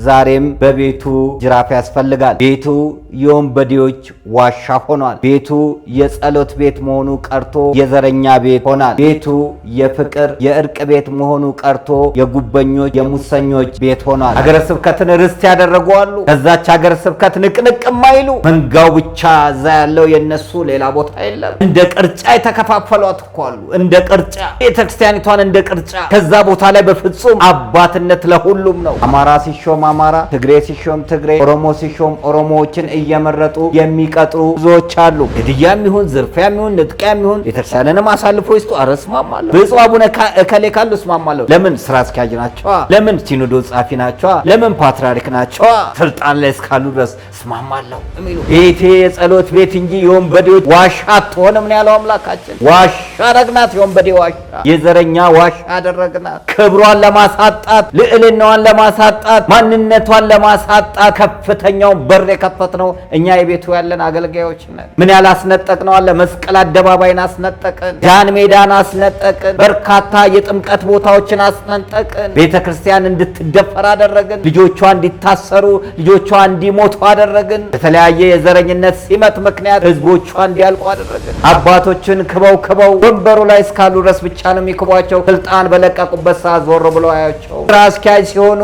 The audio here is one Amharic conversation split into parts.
ዛሬም በቤቱ ጅራፍ ያስፈልጋል። ቤቱ የወንበዴዎች ዋሻ ሆኗል። ቤቱ የጸሎት ቤት መሆኑ ቀርቶ የዘረኛ ቤት ሆኗል። ቤቱ የፍቅር የእርቅ ቤት መሆኑ ቀርቶ የጉበኞች የሙሰኞች ቤት ሆኗል። ሀገረ ስብከትን ርስት ያደረጉ አሉ። ከዛች ሀገረ ስብከት ንቅንቅ የማይሉ መንጋው ብቻ እዛ ያለው የነሱ ሌላ ቦታ የለም። እንደ ቅርጫ የተከፋፈሏት እኮ አሉ። እንደ ቅርጫ ቤተክርስቲያኒቷን እንደ ቅርጫ። ከዛ ቦታ ላይ በፍጹም አባትነት ለሁሉም ነው። አማራ ሲሾም አማራ፣ ትግሬ ሲሾም ትግሬ፣ ኦሮሞ ሲሾም ኦሮሞዎችን እየመረጡ የሚቀጥሩ ብዙዎች አሉ። ግድያም ይሁን ዝርፊያም ይሁን ንጥቂያም ይሁን ቤተክርስቲያንንም አሳልፎ ይስጡ። አረስማማለሁ። ብፁዕ አቡነ እከሌ ካሉ እስማማለሁ። ለምን ስራ አስኪያጅ ናቸዋ? ለምን ሲኖዶስ ጻፊ ናቸዋ? ለምን ፓትርያርክ ናቸዋ? ስልጣን ላይ እስካሉ ድረስ እስማማለሁ የሚሉ ቤቴ የጸሎት ቤት እንጂ የወንበዴዎች ዋሻ አትሆንም ነው ያለው አምላካችን። ዋሻ አደረግናት፣ የወንበዴ ዋሻ፣ የዘረኛ ዋሻ አደረግናት። ክብሯን ለማሳጣት፣ ልዕልናዋን ለማሳጣት፣ ማንነቷን ለማሳጣት ከፍተኛውን በር የከፈትነው እኛ የቤቱ ያለን አገልጋዮች ነን። ምን ያላስነጠቅነው አለ? መስቀል አደባባይን አስነጠቅን፣ ጃን ሜዳን አስነጠቅን፣ በርካታ የጥምቀት ቦታዎችን አስነጠቅን። ቤተክርስቲያን እንድትደፈር አደረግን። ልጆቿ እንዲታሰሩ፣ ልጆቿ እንዲሞቱ አደረግን። በተለያየ የዘረኝነት ሲመት ምክንያት ህዝቦቿ እንዲያልቁ አደረግን። አባቶችን ክበው ወንበሩ ላይ እስካሉ ድረስ ብቻ ነው የሚክቧቸው። ስልጣን በለቀቁበት ሰዓት ዞር ብሎ አያቸው። ስራ አስኪያጅ ሲሆኑ፣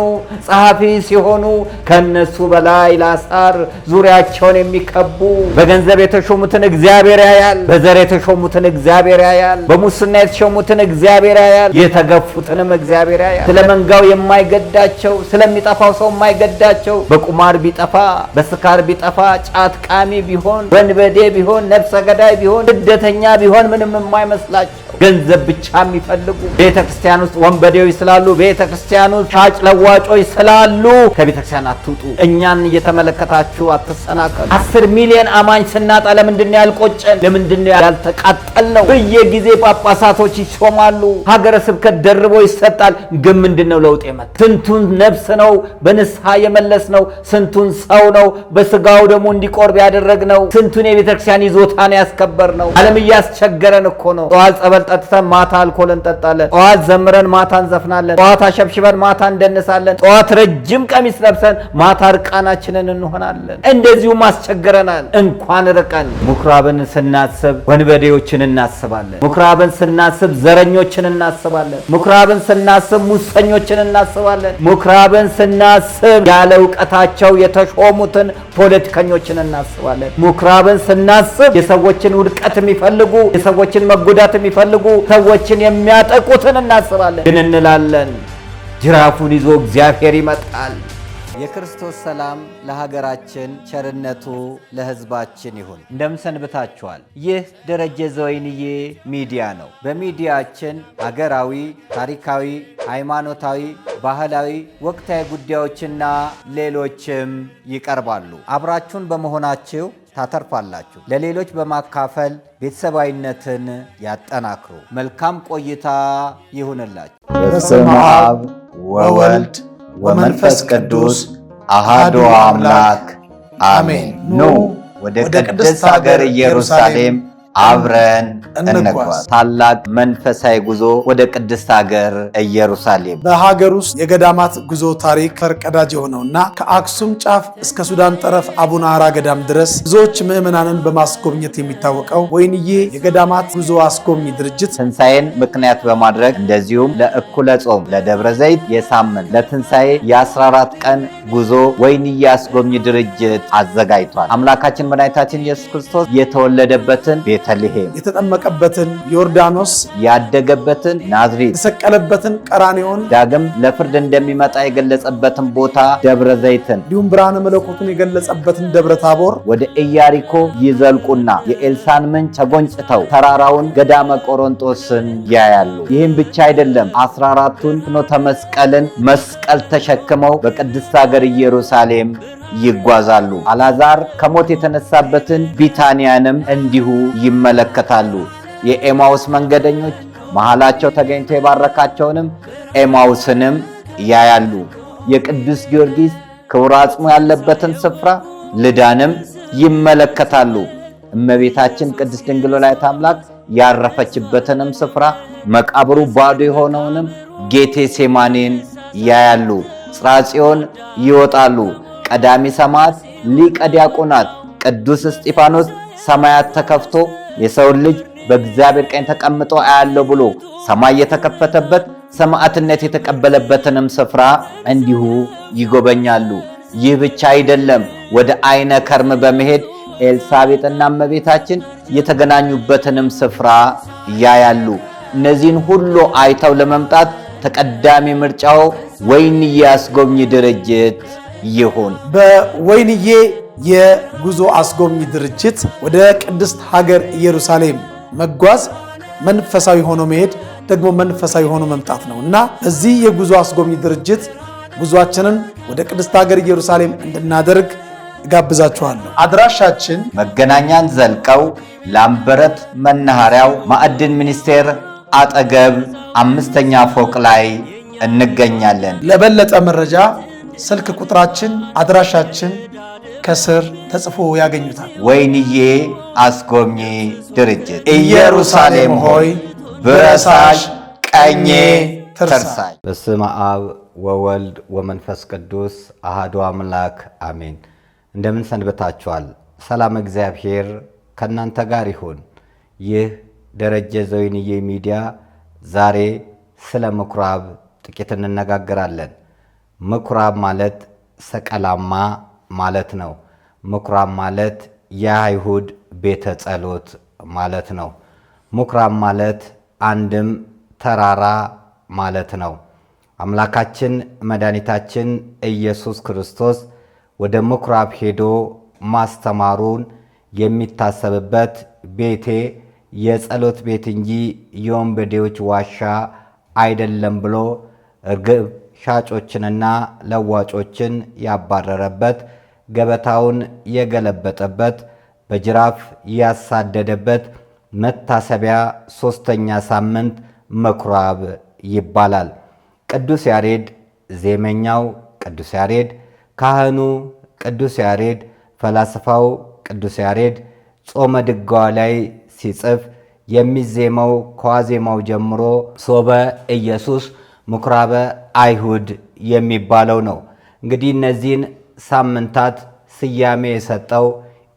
ጸሐፊ ሲሆኑ ከነሱ በላይ ላሳር ዙሪያቸውን የሚከቡ በገንዘብ የተሾሙትን እግዚአብሔር ያያል። በዘር የተሾሙትን እግዚአብሔር ያያል። በሙስና የተሾሙትን እግዚአብሔር ያያል። የተገፉትንም እግዚአብሔር ያያል። ስለ መንጋው የማይገዳቸው፣ ስለሚጠፋው ሰው የማይገዳቸው፣ በቁማር ቢጠፋ፣ በስካር ቢጠፋ፣ ጫት ቃሚ ቢሆን፣ ወንበዴ ቢሆን፣ ነፍሰ ገዳይ ቢሆን፣ ስደተኛ ቢሆን ምንም የማይመስላቸው ገንዘብ ብቻ የሚፈልጉ ቤተክርስቲያን ውስጥ ወንበዴዎች ስላሉ፣ ቤተክርስቲያን ውስጥ ሻጭ ለዋጮች ስላሉ ከቤተክርስቲያን አትውጡ። እኛን እየተመለከታችሁ አትሰናከሉ። 10 ሚሊዮን አማኝ ስናጣ ለምንድን ነው ያልቆጨን? ለምንድን ነው ያልተቃጠል ነው? በየጊዜ ጳጳሳቶች ይሾማሉ፣ ሀገረ ስብከት ደርቦ ይሰጣል። ግን ምንድነው ለውጥ የመጣ? ስንቱን ነፍስ ነው በንስሐ የመለስ ነው? ስንቱን ሰው ነው በስጋው ደግሞ እንዲቆርብ ያደረግ ነው? ስንቱን የቤተክርስቲያን ይዞታን ያስከበር ነው? ዓለም እያስቸገረን እኮ ነው። ጠዋት ጸበል ጠጥተን ማታ አልኮል እንጠጣለን። ጠዋት ዘምረን ማታ እንዘፍናለን። ጠዋት አሸብሽበን ማታ እንደንሳለን። ጠዋት ረጅም ቀሚስ ለብሰን ማታ እርቃናችንን እንሆናለን። እንደዚሁም አስቸግረናል። እንኳን ርቀን ምኩራብን ስናስብ ወንበዴዎችን እናስባለን። ምኩራብን ስናስብ ዘረኞችን እናስባለን። ምኩራብን ስናስብ ሙሰኞችን እናስባለን። ምኩራብን ስናስብ ያለ እውቀታቸው የተሾሙትን ፖለቲከኞችን እናስባለን። ምኩራብን ስናስብ የሰዎችን ውድቀት የሚፈልጉ የሰዎችን መጎዳት የሚፈልጉ ሰዎችን የሚያጠቁትን እናስባለን። ግን እንላለን ጅራፉን ይዞ እግዚአብሔር ይመጣል። የክርስቶስ ሰላም ለሀገራችን፣ ቸርነቱ ለሕዝባችን ይሁን። እንደምሰንብታችኋል። ይህ ደረጀ ዘወይንዬ ሚዲያ ነው። በሚዲያችን ሀገራዊ፣ ታሪካዊ፣ ሃይማኖታዊ፣ ባህላዊ፣ ወቅታዊ ጉዳዮችና ሌሎችም ይቀርባሉ። አብራችሁን በመሆናችሁ ታተርፋላችሁ። ለሌሎች በማካፈል ቤተሰባዊነትን ያጠናክሩ። መልካም ቆይታ ይሁንላችሁ። በስመ አብ ወወልድ ወመንፈስ ቅዱስ አሃዱ አምላክ አሜን። ኑ ወደ ቅድስት ሀገር ኢየሩሳሌም አብረን እንጓዝ። ታላቅ መንፈሳዊ ጉዞ ወደ ቅድስት ሀገር ኢየሩሳሌም። በሀገር ውስጥ የገዳማት ጉዞ ታሪክ ፈርቀዳጅ የሆነውና ከአክሱም ጫፍ እስከ ሱዳን ጠረፍ አቡነ አራ ገዳም ድረስ ብዙዎች ምዕመናንን በማስጎብኘት የሚታወቀው ወይንዬ የገዳማት ጉዞ አስጎብኚ ድርጅት ትንሣኤን ምክንያት በማድረግ እንደዚሁም ለእኩለ ጾም፣ ለደብረ ዘይት የሳምንት፣ ለትንሣኤ የ14 ቀን ጉዞ ወይንዬ አስጎብኚ ድርጅት አዘጋጅቷል። አምላካችን መድኃኒታችን ኢየሱስ ክርስቶስ የተወለደበትን ቤተልሔም፣ የተጠመቀበትን ዮርዳኖስ፣ ያደገበትን ናዝሬት፣ የተሰቀለበትን ቀራንዮን፣ ዳግም ለፍርድ እንደሚመጣ የገለጸበትን ቦታ ደብረ ዘይትን፣ እንዲሁም ብርሃነ መለኮቱን የገለጸበትን ደብረ ታቦር ወደ ኢያሪኮ ይዘልቁና የኤልሳን ምንጭ ተጎንጭተው ተራራውን ገዳመ ቆሮንጦስን ያያሉ። ይህም ብቻ አይደለም። 14ቱን ፍኖተ መስቀልን መስቀል ተሸክመው በቅድስት ሀገር ኢየሩሳሌም ይጓዛሉ። አልዓዛር ከሞት የተነሳበትን ቢታንያንም እንዲሁ ይመለከታሉ። የኤማውስ መንገደኞች መሃላቸው ተገኝቶ የባረካቸውንም ኤማውስንም ያያሉ። የቅዱስ ጊዮርጊስ ክቡር አጽሙ ያለበትን ስፍራ ልዳንም ይመለከታሉ። እመቤታችን ቅድስት ድንግል ወላዲተ አምላክ ያረፈችበትንም ስፍራ መቃብሩ ባዶ የሆነውንም ጌቴሴማኒን ያያሉ። ጽርሐ ጽዮን ይወጣሉ። ቀዳሚ ሰማዕት ሊቀ ዲያቆናት ቅዱስ እስጢፋኖስ ሰማያት ተከፍቶ የሰውን ልጅ በእግዚአብሔር ቀኝ ተቀምጦ አያለው ብሎ ሰማይ የተከፈተበት ሰማዕትነት የተቀበለበትንም ስፍራ እንዲሁ ይጎበኛሉ። ይህ ብቻ አይደለም። ወደ አይነ ከርም በመሄድ ኤልሳቤጥና እመቤታችን የተገናኙበትንም ስፍራ ያያሉ። እነዚህን ሁሉ አይተው ለመምጣት ተቀዳሚ ምርጫው ወይንዬ አስጎብኚ ድርጅት ይሁን። በወይንዬ የጉዞ አስጎብኚ ድርጅት ወደ ቅድስት ሀገር ኢየሩሳሌም መጓዝ መንፈሳዊ ሆኖ መሄድ ደግሞ መንፈሳዊ ሆኖ መምጣት ነው እና እዚህ የጉዞ አስጎብኚ ድርጅት ጉዞአችንን ወደ ቅድስት ሀገር ኢየሩሳሌም እንድናደርግ እጋብዛችኋለሁ። አድራሻችን መገናኛን ዘልቀው ላምበረት መናኸሪያው ማዕድን ሚኒስቴር አጠገብ 5ኛ ፎቅ ላይ እንገኛለን። ለበለጠ መረጃ ስልክ ቁጥራችን፣ አድራሻችን ከስር ተጽፎ ያገኙታል። ወይንዬ አስጎብኚ ድርጅት ኢየሩሳሌም ሆይ ብረሳሽ ቀኜ ትርሳሽ። በስመ አብ ወወልድ ወመንፈስ ቅዱስ አሐዱ አምላክ አሜን። እንደምን ሰንብታችኋል? ሰላም እግዚአብሔር ከእናንተ ጋር ይሁን። ይህ ደረጀ ዘወይንዬ ሚዲያ ዛሬ ስለ ምኩራብ ጥቂት እንነጋገራለን። ምኩራብ ማለት ሰቀላማ ማለት ነው። ምኩራብ ማለት የአይሁድ ቤተ ጸሎት ማለት ነው። ምኩራብ ማለት አንድም ተራራ ማለት ነው። አምላካችን መድኃኒታችን ኢየሱስ ክርስቶስ ወደ ምኩራብ ሄዶ ማስተማሩን የሚታሰብበት ቤቴ የጸሎት ቤት እንጂ የወንበዴዎች ዋሻ አይደለም ብሎ እርግብ ሻጮችንና ለዋጮችን ያባረረበት፣ ገበታውን የገለበጠበት፣ በጅራፍ ያሳደደበት መታሰቢያ 3ኛ ሳምንት ምኩራብ ይባላል። ቅዱስ ያሬድ ዜመኛው ቅዱስ ያሬድ፣ ካህኑ ቅዱስ ያሬድ፣ ፈላስፋው ቅዱስ ያሬድ ጾመ ድጓ ላይ ሲጽፍ የሚዜመው ከዋዜማው ጀምሮ ሶበ ኢየሱስ ምኩራበ አይሁድ የሚባለው ነው። እንግዲህ እነዚህን ሳምንታት ስያሜ የሰጠው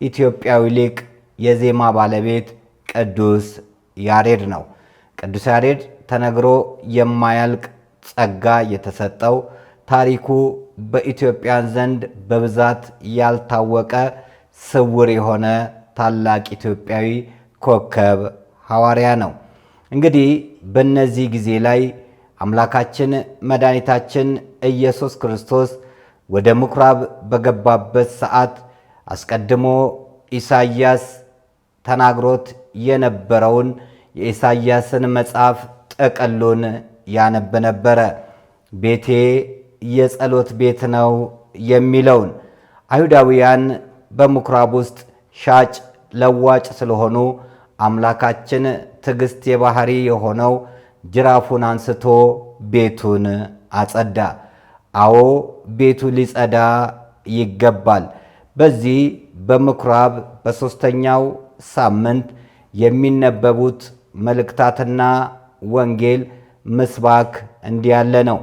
ኢትዮጵያዊ ሊቅ የዜማ ባለቤት ቅዱስ ያሬድ ነው። ቅዱስ ያሬድ ተነግሮ የማያልቅ ጸጋ የተሰጠው ታሪኩ በኢትዮጵያን ዘንድ በብዛት ያልታወቀ ስውር የሆነ ታላቅ ኢትዮጵያዊ ኮከብ ሐዋርያ ነው። እንግዲህ በእነዚህ ጊዜ ላይ አምላካችን መድኃኒታችን ኢየሱስ ክርስቶስ ወደ ምኩራብ በገባበት ሰዓት አስቀድሞ ኢሳይያስ ተናግሮት የነበረውን የኢሳይያስን መጽሐፍ ጥቅሉን ያነብ ነበረ። ቤቴ የጸሎት ቤት ነው የሚለውን አይሁዳውያን በምኩራብ ውስጥ ሻጭ ለዋጭ ስለሆኑ አምላካችን ትዕግሥት የባህሪ የሆነው ጅራፉን አንስቶ ቤቱን አጸዳ። አዎ ቤቱ ሊጸዳ ይገባል። በዚህ በምኩራብ በ3ኛው ሳምንት የሚነበቡት መልእክታትና ወንጌል ምስባክ እንዲህ ያለ ነው።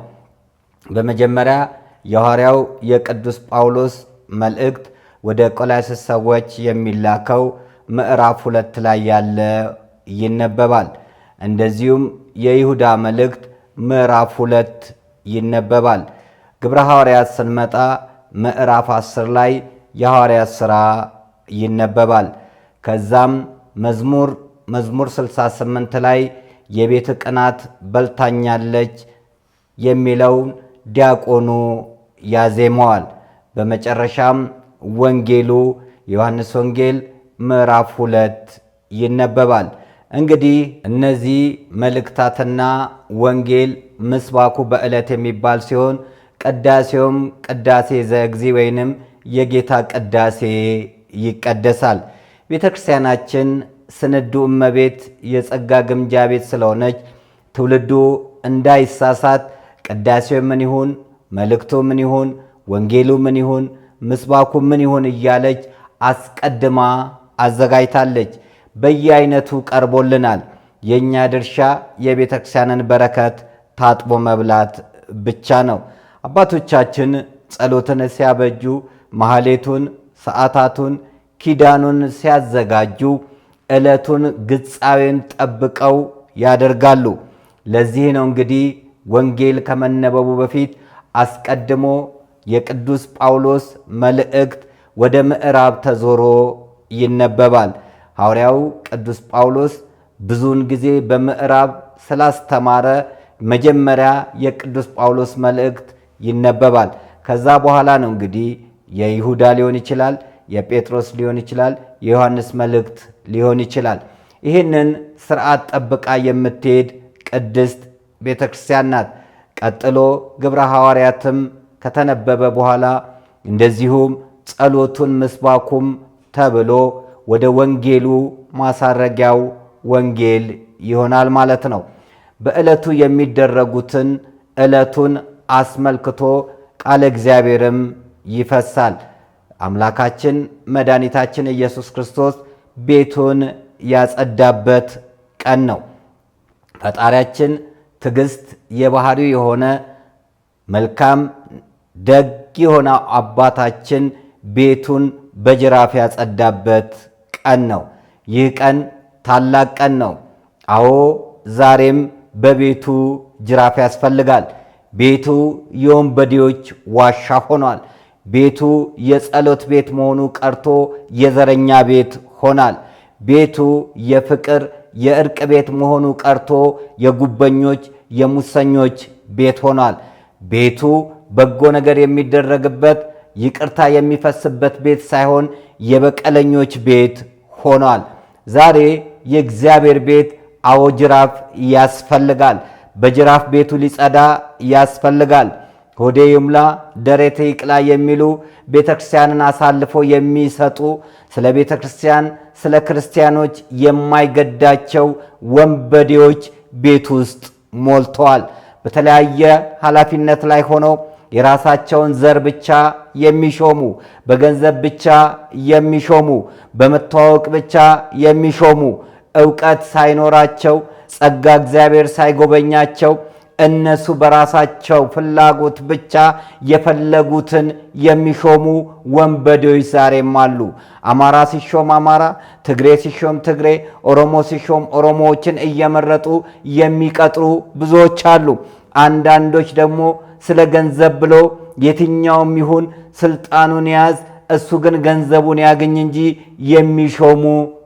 በመጀመሪያ የሐዋርያው የቅዱስ ጳውሎስ መልእክት ወደ ቆላስይስ ሰዎች የሚላከው ምዕራፍ 2 ላይ ያለ ይነበባል። እንደዚሁም የይሁዳ መልእክት ምዕራፍ 2 ይነበባል። ግብረ ሐዋርያት ስንመጣ ምዕራፍ 10 ላይ የሐዋርያት ሥራ ይነበባል። ከዛም መዝሙር 68 ላይ የቤት ቅናት በልታኛለች የሚለውን ዲያቆኑ ያዜመዋል። በመጨረሻም ወንጌሉ ዮሐንስ ወንጌል ምዕራፍ 2 ይነበባል። እንግዲህ እነዚህ መልእክታትና ወንጌል ምስባኩ በዕለት የሚባል ሲሆን ቅዳሴውም ቅዳሴ ዘእግዚ ወይንም የጌታ ቅዳሴ ይቀደሳል። ቤተ ክርስቲያናችን ስንዱ እመቤት የጸጋ ግምጃ ቤት ስለሆነች ትውልዱ እንዳይሳሳት ቅዳሴው ምን ይሁን፣ መልእክቱ ምን ይሁን፣ ወንጌሉ ምን ይሁን፣ ምስባኩ ምን ይሁን እያለች አስቀድማ አዘጋጅታለች። በየአይነቱ ቀርቦልናል። የእኛ ድርሻ የቤተ ክርስቲያንን በረከት ታጥቦ መብላት ብቻ ነው። አባቶቻችን ጸሎትን ሲያበጁ ማህሌቱን፣ ሰዓታቱን፣ ኪዳኑን ሲያዘጋጁ ዕለቱን ግጻዌን ጠብቀው ያደርጋሉ። ለዚህ ነው እንግዲህ ወንጌል ከመነበቡ በፊት አስቀድሞ የቅዱስ ጳውሎስ መልእክት ወደ ምዕራብ ተዞሮ ይነበባል። ሐዋርያው ቅዱስ ጳውሎስ ብዙውን ጊዜ በምዕራብ ስላስተማረ መጀመሪያ የቅዱስ ጳውሎስ መልእክት ይነበባል። ከዛ በኋላ ነው እንግዲህ የይሁዳ ሊሆን ይችላል፣ የጴጥሮስ ሊሆን ይችላል፣ የዮሐንስ መልእክት ሊሆን ይችላል። ይህንን ስርዓት ጠብቃ የምትሄድ ቅድስት ቤተ ክርስቲያን ናት። ቀጥሎ ግብረ ሐዋርያትም ከተነበበ በኋላ እንደዚሁም ጸሎቱን ምስባኩም ተብሎ ወደ ወንጌሉ ማሳረጊያው ወንጌል ይሆናል ማለት ነው። በዕለቱ የሚደረጉትን ዕለቱን አስመልክቶ ቃለ እግዚአብሔርም ይፈሳል። አምላካችን መድኃኒታችን ኢየሱስ ክርስቶስ ቤቱን ያጸዳበት ቀን ነው። ፈጣሪያችን ትዕግስት የባህሪው የሆነ መልካም ደግ የሆነ አባታችን ቤቱን በጅራፍ ያጸዳበት ቀን ነው። ይህ ቀን ታላቅ ቀን ነው። አዎ ዛሬም በቤቱ ጅራፍ ያስፈልጋል። ቤቱ የወንበዴዎች ዋሻ ሆኗል። ቤቱ የጸሎት ቤት መሆኑ ቀርቶ የዘረኛ ቤት ሆኗል። ቤቱ የፍቅር የእርቅ ቤት መሆኑ ቀርቶ የጉበኞች የሙሰኞች ቤት ሆኗል። ቤቱ በጎ ነገር የሚደረግበት ይቅርታ የሚፈስበት ቤት ሳይሆን የበቀለኞች ቤት ሆኗል። ዛሬ የእግዚአብሔር ቤት አዎ ጅራፍ ያስፈልጋል። በጅራፍ ቤቱ ሊጸዳ ያስፈልጋል። ሆዴ ይሙላ ደረቴ ይቅላ የሚሉ ቤተ ክርስቲያንን አሳልፎ የሚሰጡ ስለ ቤተ ክርስቲያን ስለ ክርስቲያኖች የማይገዳቸው ወንበዴዎች ቤት ውስጥ ሞልተዋል። በተለያየ ኃላፊነት ላይ ሆነው የራሳቸውን ዘር ብቻ የሚሾሙ፣ በገንዘብ ብቻ የሚሾሙ፣ በመተዋወቅ ብቻ የሚሾሙ፣ ዕውቀት ሳይኖራቸው ጸጋ እግዚአብሔር ሳይጎበኛቸው እነሱ በራሳቸው ፍላጎት ብቻ የፈለጉትን የሚሾሙ ወንበዴዎች ዛሬም አሉ። አማራ ሲሾም አማራ፣ ትግሬ ሲሾም ትግሬ፣ ኦሮሞ ሲሾም ኦሮሞዎችን እየመረጡ የሚቀጥሩ ብዙዎች አሉ። አንዳንዶች ደግሞ ስለ ገንዘብ ብሎ የትኛውም ይሁን ስልጣኑን ያዝ፣ እሱ ግን ገንዘቡን ያገኝ እንጂ የሚሾሙ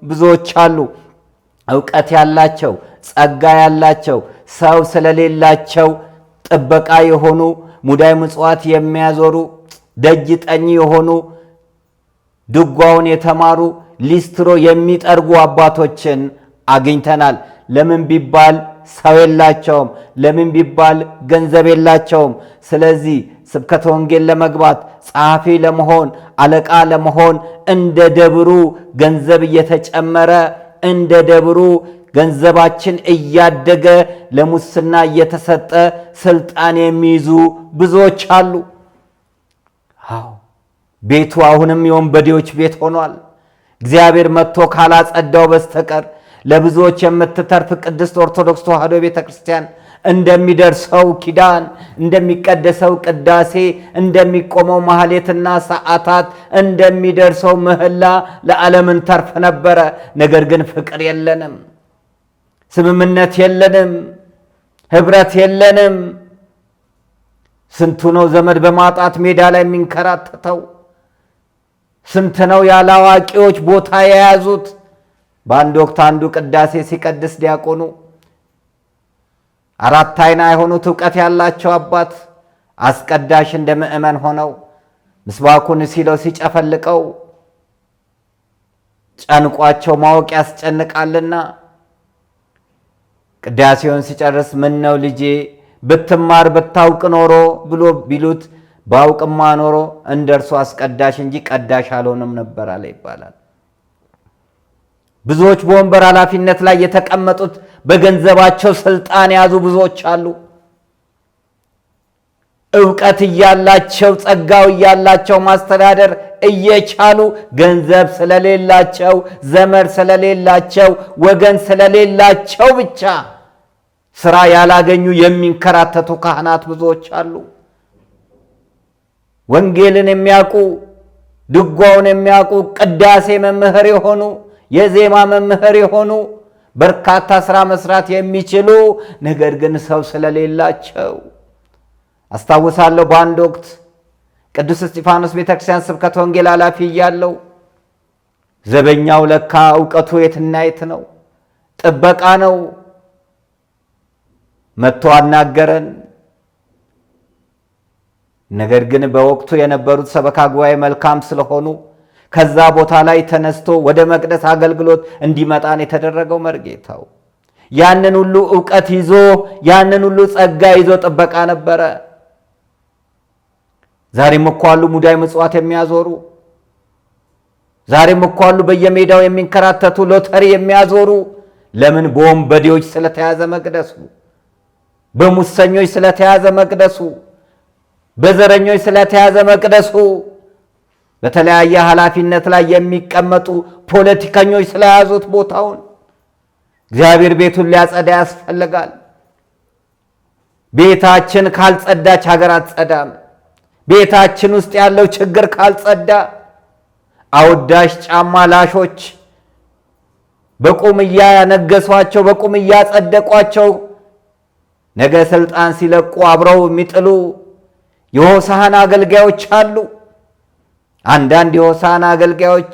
ብዙዎች አሉ። ዕውቀት ያላቸው ጸጋ ያላቸው ሰው ስለሌላቸው ጥበቃ የሆኑ ሙዳይ ምጽዋት የሚያዞሩ ደጅ ጠኝ የሆኑ ድጓውን የተማሩ ሊስትሮ የሚጠርጉ አባቶችን አግኝተናል። ለምን ቢባል ሰው የላቸውም። ለምን ቢባል ገንዘብ የላቸውም። ስለዚህ ስብከተ ወንጌል ለመግባት ጸሐፊ ለመሆን አለቃ ለመሆን እንደ ደብሩ ገንዘብ እየተጨመረ እንደ ደብሩ ገንዘባችን እያደገ ለሙስና እየተሰጠ ስልጣን የሚይዙ ብዙዎች አሉ። አዎ ቤቱ አሁንም የወንበዴዎች ቤት ሆኗል። እግዚአብሔር መጥቶ ካላጸዳው በስተቀር ለብዙዎች የምትተርፍ ቅድስት ኦርቶዶክስ ተዋሕዶ ቤተ ክርስቲያን እንደሚደርሰው ኪዳን፣ እንደሚቀደሰው ቅዳሴ፣ እንደሚቆመው ማህሌትና ሰዓታት፣ እንደሚደርሰው ምህላ ለዓለምን ተርፍ ነበረ። ነገር ግን ፍቅር የለንም፣ ስምምነት የለንም፣ ህብረት የለንም። ስንቱ ነው ዘመድ በማጣት ሜዳ ላይ የሚንከራተተው? ስንት ነው ያለ አዋቂዎች ቦታ የያዙት? በአንድ ወቅት አንዱ ቅዳሴ ሲቀድስ ዲያቆኑ አራት አይና የሆኑት ዕውቀት ያላቸው አባት አስቀዳሽ እንደ ምእመን ሆነው ምስባኩን ሲለው ሲጨፈልቀው ጨንቋቸው ማወቅ ያስጨንቃልና ቅዳሴውን ሲጨርስ ምን ነው ልጄ ብትማር ብታውቅ ኖሮ ብሎ ቢሉት ባውቅማ ኖሮ እንደርሱ አስቀዳሽ እንጂ ቀዳሽ አልሆንም ነበር አለ ይባላል። ብዙዎች በወንበር ኃላፊነት ላይ የተቀመጡት በገንዘባቸው ስልጣን የያዙ ብዙዎች አሉ። ዕውቀት እያላቸው ጸጋው እያላቸው ማስተዳደር እየቻሉ ገንዘብ ስለሌላቸው ዘመድ ስለሌላቸው ወገን ስለሌላቸው ብቻ ስራ ያላገኙ የሚንከራተቱ ካህናት ብዙዎች አሉ። ወንጌልን የሚያውቁ ድጓውን የሚያውቁ ቅዳሴ መምህር የሆኑ የዜማ መምህር የሆኑ በርካታ ስራ መስራት የሚችሉ ነገር ግን ሰው ስለሌላቸው አስታውሳለሁ። በአንድ ወቅት ቅዱስ እስጢፋኖስ ቤተክርስቲያን ስብከተ ወንጌል ኃላፊ እያለሁ ዘበኛው ለካ እውቀቱ የትና የት ነው፣ ጥበቃ ነው። መጥቶ አናገረን። ነገር ግን በወቅቱ የነበሩት ሰበካ ጉባኤ መልካም ስለሆኑ ከዛ ቦታ ላይ ተነስቶ ወደ መቅደስ አገልግሎት እንዲመጣን የተደረገው መርጌታው ያንን ሁሉ ዕውቀት ይዞ ያንን ሁሉ ጸጋ ይዞ ጥበቃ ነበረ። ዛሬም እኮ አሉ ሙዳይ ምጽዋት የሚያዞሩ፣ ዛሬም እኮ አሉ በየሜዳው የሚንከራተቱ ሎተሪ የሚያዞሩ። ለምን? በወንበዴዎች ስለተያዘ መቅደሱ፣ በሙሰኞች ስለተያዘ መቅደሱ፣ በዘረኞች ስለተያዘ መቅደሱ፣ በተለያየ ኃላፊነት ላይ የሚቀመጡ ፖለቲከኞች ስለያዙት ቦታውን። እግዚአብሔር ቤቱን ሊያጸዳ ያስፈልጋል። ቤታችን ካልጸዳች ሀገር አትጸዳም። ቤታችን ውስጥ ያለው ችግር ካልጸዳ አውዳሽ ጫማ ላሾች በቁም እያነገሷቸው በቁም እያጸደቋቸው ነገ ስልጣን ሲለቁ አብረው የሚጥሉ የሆሳዕና አገልጋዮች አሉ። አንዳንድ የሆሳዕና አገልጋዮች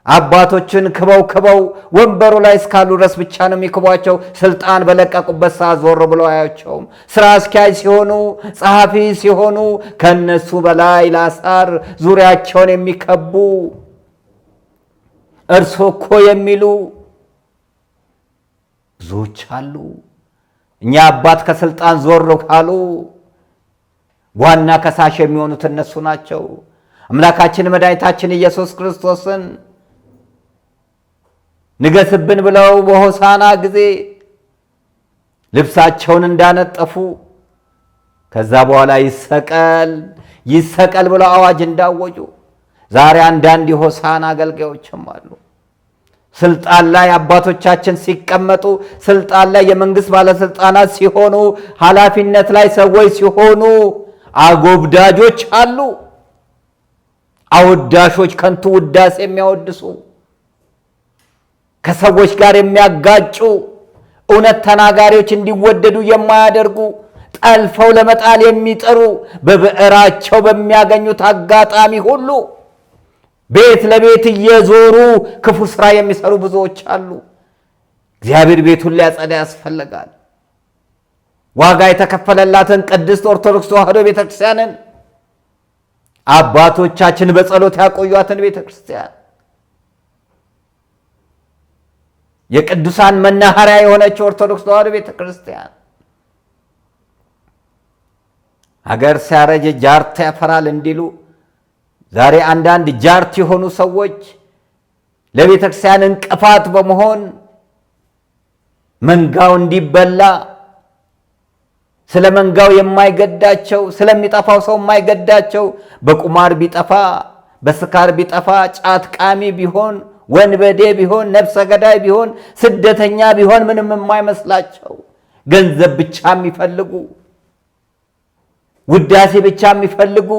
አባቶችን ክበው ወንበሩ ላይ እስካሉ ድረስ ብቻ ነው የሚክቧቸው። ስልጣን በለቀቁበት ሰዓት ዞር ብለው አያቸውም። ስራ አስኪያጅ ሲሆኑ፣ ጸሐፊ ሲሆኑ ከነሱ በላይ ላሳር ዙሪያቸውን የሚከቡ እርሶ እኮ የሚሉ ብዙዎች አሉ። እኛ አባት ከስልጣን ዞር ካሉ ዋና ከሳሽ የሚሆኑት እነሱ ናቸው። አምላካችን መድኃኒታችን ኢየሱስ ክርስቶስን ንገስብን ብለው በሆሳዕና ጊዜ ልብሳቸውን እንዳነጠፉ ከዛ በኋላ ይሰቀል ብለው አዋጅ እንዳወጁ ዛሬ አንዳንድ የሆሳዕና አገልጋዮችም አሉ። ስልጣን ላይ አባቶቻችን ሲቀመጡ፣ ስልጣን ላይ የመንግስት ባለስልጣናት ሲሆኑ፣ ኃላፊነት ላይ ሰዎች ሲሆኑ አጎብዳጆች አሉ። አወዳሾች፣ ከንቱ ውዳሴ የሚያወድሱ፣ ከሰዎች ጋር የሚያጋጩ፣ እውነት ተናጋሪዎች እንዲወደዱ የማያደርጉ፣ ጠልፈው ለመጣል የሚጥሩ፣ በብዕራቸው በሚያገኙት አጋጣሚ ሁሉ ቤት ለቤት እየዞሩ ክፉ ስራ የሚሰሩ ብዙዎች አሉ። እግዚአብሔር ቤቱን ሊያጸዳ ያስፈልጋል። ዋጋ የተከፈለላትን ቅድስት ኦርቶዶክስ ተዋሕዶ ቤተክርስቲያንን አባቶቻችን በጸሎት ያቆዩአትን ቤተክርስቲያን የቅዱሳን መናኸሪያ የሆነችው ኦርቶዶክስ ተዋሕዶ ቤተክርስቲያን ሀገር ሲያረጅ ጃርት ያፈራል እንዲሉ ዛሬ አንዳንድ ጃርት የሆኑ ሰዎች ለቤተክርስቲያን እንቅፋት በመሆን መንጋው እንዲበላ ስለ መንጋው የማይገዳቸው ስለሚጠፋው ሰው የማይገዳቸው በቁማር ቢጠፋ በስካር ቢጠፋ ጫት ቃሚ ቢሆን ወንበዴ ቢሆን ነፍሰ ገዳይ ቢሆን ስደተኛ ቢሆን ምንም የማይመስላቸው ገንዘብ ብቻ የሚፈልጉ ውዳሴ ብቻ የሚፈልጉ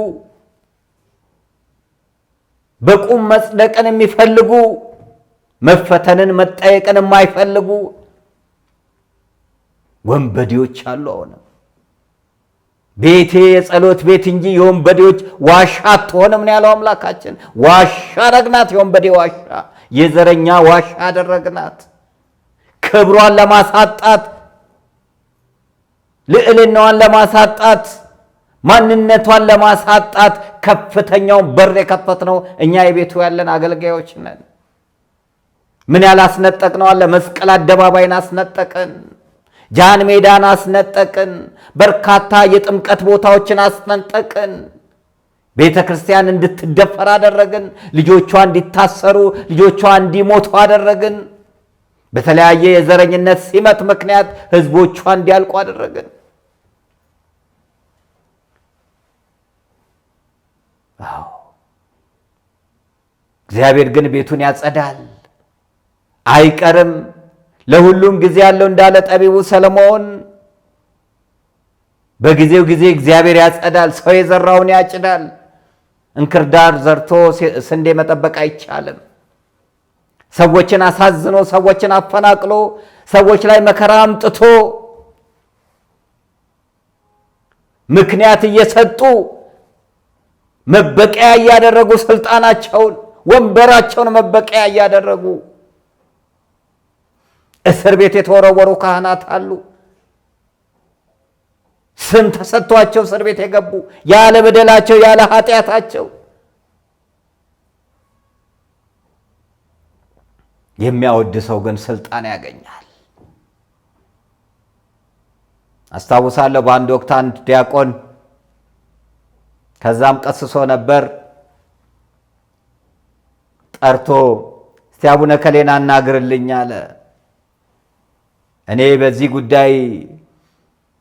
በቁም መጽደቅን የሚፈልጉ መፈተንን መጠየቅን የማይፈልጉ ወንበዴዎች አሉ። አሁን ቤቴ የጸሎት ቤት እንጂ የወንበዴዎች ዋሻ አትሆንም ነው ያለው አምላካችን። ዋሻ አደረግናት፣ የወንበዴ ዋሻ፣ የዘረኛ ዋሻ አደረግናት። ክብሯን ለማሳጣት፣ ልዕልናዋን ለማሳጣት፣ ማንነቷን ለማሳጣት ከፍተኛውን በር የከፈትነው እኛ የቤቱ ያለን አገልጋዮች ነን። ምን ያላስነጠቅነው አለ? መስቀል አደባባይን አስነጠቅን፣ ጃን ሜዳን አስነጠቅን፣ በርካታ የጥምቀት ቦታዎችን አስነጠቅን። ቤተ ክርስቲያን እንድትደፈር አደረግን። ልጆቿ እንዲታሰሩ፣ ልጆቿ እንዲሞቱ አደረግን። በተለያየ የዘረኝነት ሲመት ምክንያት ህዝቦቿ እንዲያልቁ አደረግን። እግዚአብሔር ግን ቤቱን ያጸዳል፣ አይቀርም። ለሁሉም ጊዜ ያለው እንዳለ ጠቢቡ ሰለሞን በጊዜው ጊዜ እግዚአብሔር ያጸዳል፣ ሰው የዘራውን ያጭዳል። እንክርዳድ ዘርቶ ስንዴ መጠበቅ አይቻልም። ሰዎችን አሳዝኖ፣ ሰዎችን አፈናቅሎ፣ ሰዎች ላይ መከራ አምጥቶ ምክንያት እየሰጡ መበቀያ እያደረጉ ስልጣናቸውን፣ ወንበራቸውን መበቀያ እያደረጉ እስር ቤት የተወረወሩ ካህናት አሉ። ስም ተሰጥቷቸው እስር ቤት የገቡ ያለ በደላቸው ያለ ኃጢአታቸው። የሚያወድ ሰው ግን ስልጣን ያገኛል። አስታውሳለሁ በአንድ ወቅት አንድ ዲያቆን ከዛም ቀስሶ ነበር ጠርቶ እስቲ አቡነ ከሌና አናግርልኝ አለ። እኔ በዚህ ጉዳይ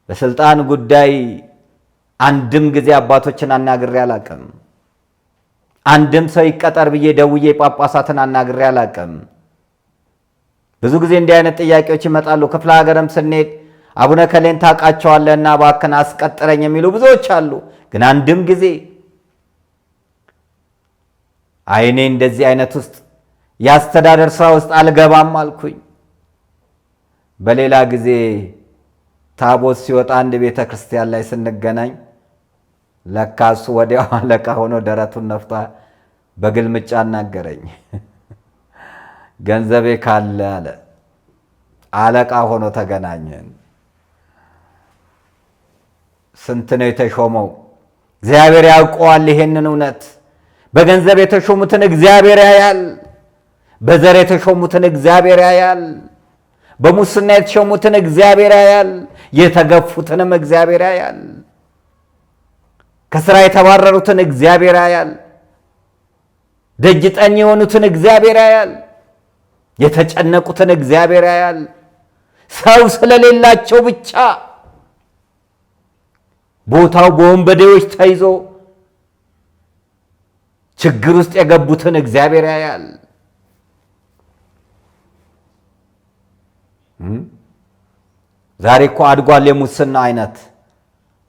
በስልጣን ጉዳይ አንድም ጊዜ አባቶችን አናግሬ አላቅም። አንድም ሰው ይቀጠር ብዬ ደውዬ ጳጳሳትን አናግሬ አላቅም። ብዙ ጊዜ እንዲህ አይነት ጥያቄዎች ይመጣሉ። ክፍለ ሀገርም ስንሄድ አቡነ ከሌን ታውቃቸዋለህና እባክህን አስቀጥረኝ የሚሉ ብዙዎች አሉ። ግን አንድም ጊዜ አይኔ እንደዚህ አይነት ውስጥ የአስተዳደር ስራ ውስጥ አልገባም አልኩኝ። በሌላ ጊዜ ታቦት ሲወጣ አንድ ቤተ ክርስቲያን ላይ ስንገናኝ ለካ እሱ ወዲያው አለቃ ሆኖ ደረቱን ነፍቷ በግልምጫ አናገረኝ። ገንዘቤ ካለ አለ አለቃ ሆኖ ተገናኘን። ስንት ነው የተሾመው? እግዚአብሔር ያውቀዋል ይሄንን እውነት። በገንዘብ የተሾሙትን እግዚአብሔር ያያል። በዘር የተሾሙትን እግዚአብሔር ያያል። በሙስና የተሾሙትን እግዚአብሔር ያያል። የተገፉትንም እግዚአብሔር ያያል። ከስራ የተባረሩትን እግዚአብሔር ያያል። ደጅ ጠኝ የሆኑትን እግዚአብሔር ያያል። የተጨነቁትን እግዚአብሔር ያያል። ሰው ስለሌላቸው ብቻ ቦታው በወንበዴዎች ተይዞ ችግር ውስጥ የገቡትን እግዚአብሔር ያያል። ዛሬ እኮ አድጓል የሙስና አይነት።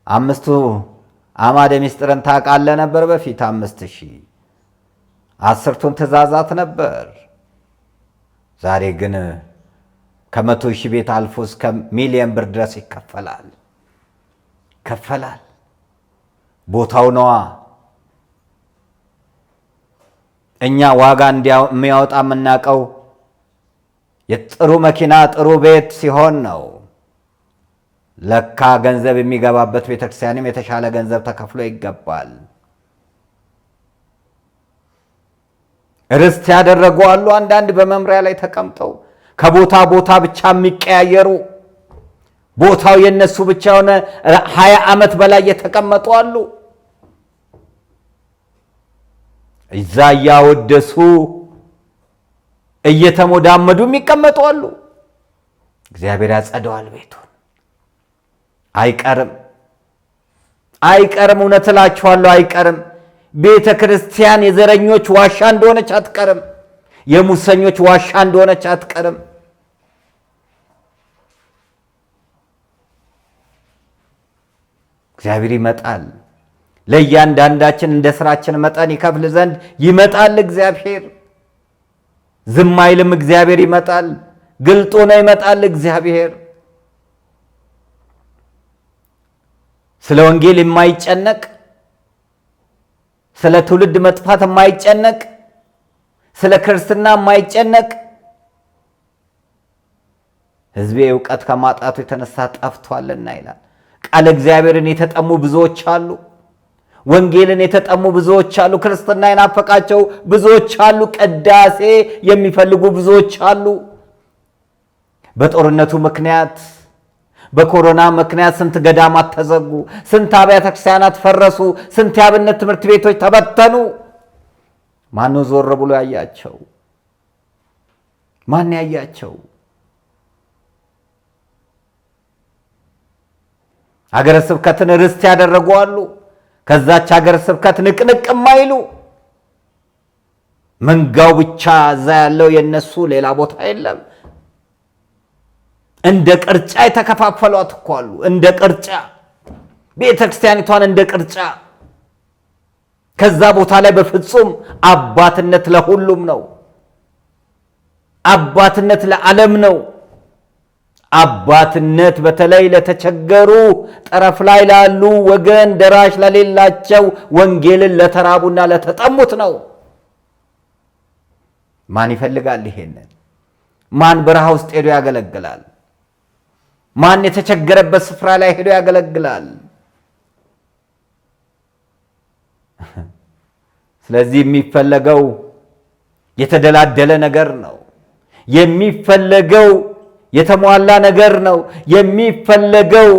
5 አዕማደ ምስጢርን ታውቃለህ ነበር በፊት 5000 10ቱን ትእዛዛት ነበር። ዛሬ ግን ከ100,000 ቤት አልፎ እስከ ሚሊዮን ብር ድረስ ይከፈላል። ቦታው ነዋ። እኛ ዋጋ የሚያወጣ የምናውቀው የጥሩ መኪና ጥሩ ቤት ሲሆን ነው። ለካ ገንዘብ የሚገባበት ቤተክርስቲያንም የተሻለ ገንዘብ ተከፍሎ ይገባል። ርስት ያደረጉ አሉ። አንዳንድ በመምሪያ ላይ ተቀምጠው ከቦታ ቦታ ብቻ የሚቀያየሩ ቦታው የነሱ ብቻ የሆነ 20 ዓመት በላይ የተቀመጡ አሉ። እዛ እያወደሱ እየተሞዳመዱ የሚቀመጡ አሉ። እግዚአብሔር ያጸደዋል ቤቱን። አይቀርም። እውነት እላችኋለሁ አይቀርም። ቤተ ክርስቲያን የዘረኞች ዋሻ እንደሆነች አትቀርም። የሙሰኞች ዋሻ እንደሆነች አትቀርም። እግዚአብሔር ይመጣል። ለእያንዳንዳችን እንደ ስራችን መጠን ይከፍል ዘንድ ይመጣል እግዚአብሔር። ዝም አይልም እግዚአብሔር። ይመጣል። ግልጦ ነው ይመጣል እግዚአብሔር። ስለ ወንጌል የማይጨነቅ ስለ ትውልድ መጥፋት የማይጨነቅ ስለ ክርስትና የማይጨነቅ ሕዝቤ እውቀት ከማጣቱ የተነሳ ጠፍቷልና ይላል። ቃል እግዚአብሔርን የተጠሙ ብዙዎች አሉ። ወንጌልን የተጠሙ ብዙዎች አሉ። ክርስትና የናፈቃቸው ብዙዎች አሉ። ቅዳሴ የሚፈልጉ ብዙዎች አሉ። በጦርነቱ ምክንያት በኮሮና ምክንያት ስንት ገዳማት ተዘጉ፣ ስንት አብያተ ክርስቲያናት ፈረሱ፣ ስንት የአብነት ትምህርት ቤቶች ተበተኑ። ማን ዞር ብሎ ያያቸው? ማን ያያቸው? ሀገረ ስብከትን ርስት ያደረጉ አሉ። ከዛች ሀገረ ስብከት ንቅንቅ የማይሉ መንጋው ብቻ እዛ ያለው የነሱ ሌላ ቦታ የለም። እንደ ቅርጫ የተከፋፈሏት እኮ አሉ። እንደ ቅርጫ ቤተ ክርስቲያኒቷን እንደ ቅርጫ ከዛ ቦታ ላይ በፍጹም አባትነት ለሁሉም ነው። አባትነት ለዓለም ነው። አባትነት በተለይ ለተቸገሩ ጠረፍ ላይ ላሉ ወገን ደራሽ ለሌላቸው ወንጌልን ለተራቡና ለተጠሙት ነው። ማን ይፈልጋል ይሄንን? ማን በረሃ ውስጥ ሄዶ ያገለግላል? ማን የተቸገረበት ስፍራ ላይ ሄዶ ያገለግላል? ስለዚህ የሚፈለገው የተደላደለ ነገር ነው። የሚፈለገው የተሟላ ነገር ነው። የሚፈለገው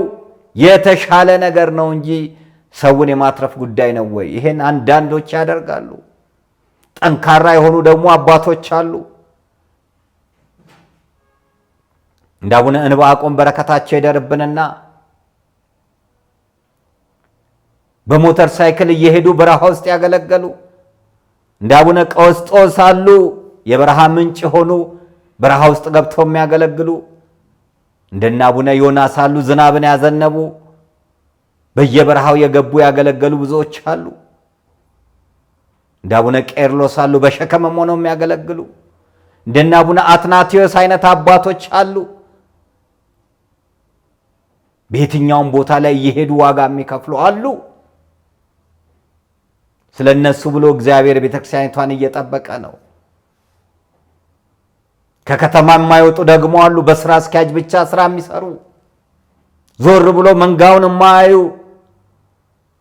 የተሻለ ነገር ነው እንጂ ሰውን የማትረፍ ጉዳይ ነው ወይ? ይሄን አንዳንዶች ያደርጋሉ። ጠንካራ የሆኑ ደግሞ አባቶች አሉ። እንደ አቡነ ዕንባቆም በረከታቸው ይደርብንና በሞተር ሳይክል እየሄዱ በረሃ ውስጥ ያገለገሉ፣ እንደ አቡነ ቀውስጦስ አሉ። የበረሃ ምንጭ ሆኑ በረሃ ውስጥ ገብተው የሚያገለግሉ፣ እንደነ አቡነ ዮናስ አሉ። ዝናብን ያዘነቡ በየበረሃው የገቡ ያገለገሉ ብዙዎች አሉ። እንደ አቡነ ቄርሎስ አሉ። በሸከምም ሆነው የሚያገለግሉ፣ እንደነ አቡነ አትናቴዎስ አይነት አባቶች አሉ። በየትኛውም ቦታ ላይ እየሄዱ ዋጋ የሚከፍሉ አሉ። ስለ እነሱ ብሎ እግዚአብሔር ቤተክርስቲያኒቷን እየጠበቀ ነው። ከከተማ የማይወጡ ደግሞ አሉ። በስራ አስኪያጅ ብቻ ስራ የሚሰሩ፣ ዞር ብሎ መንጋውን የማያዩ፣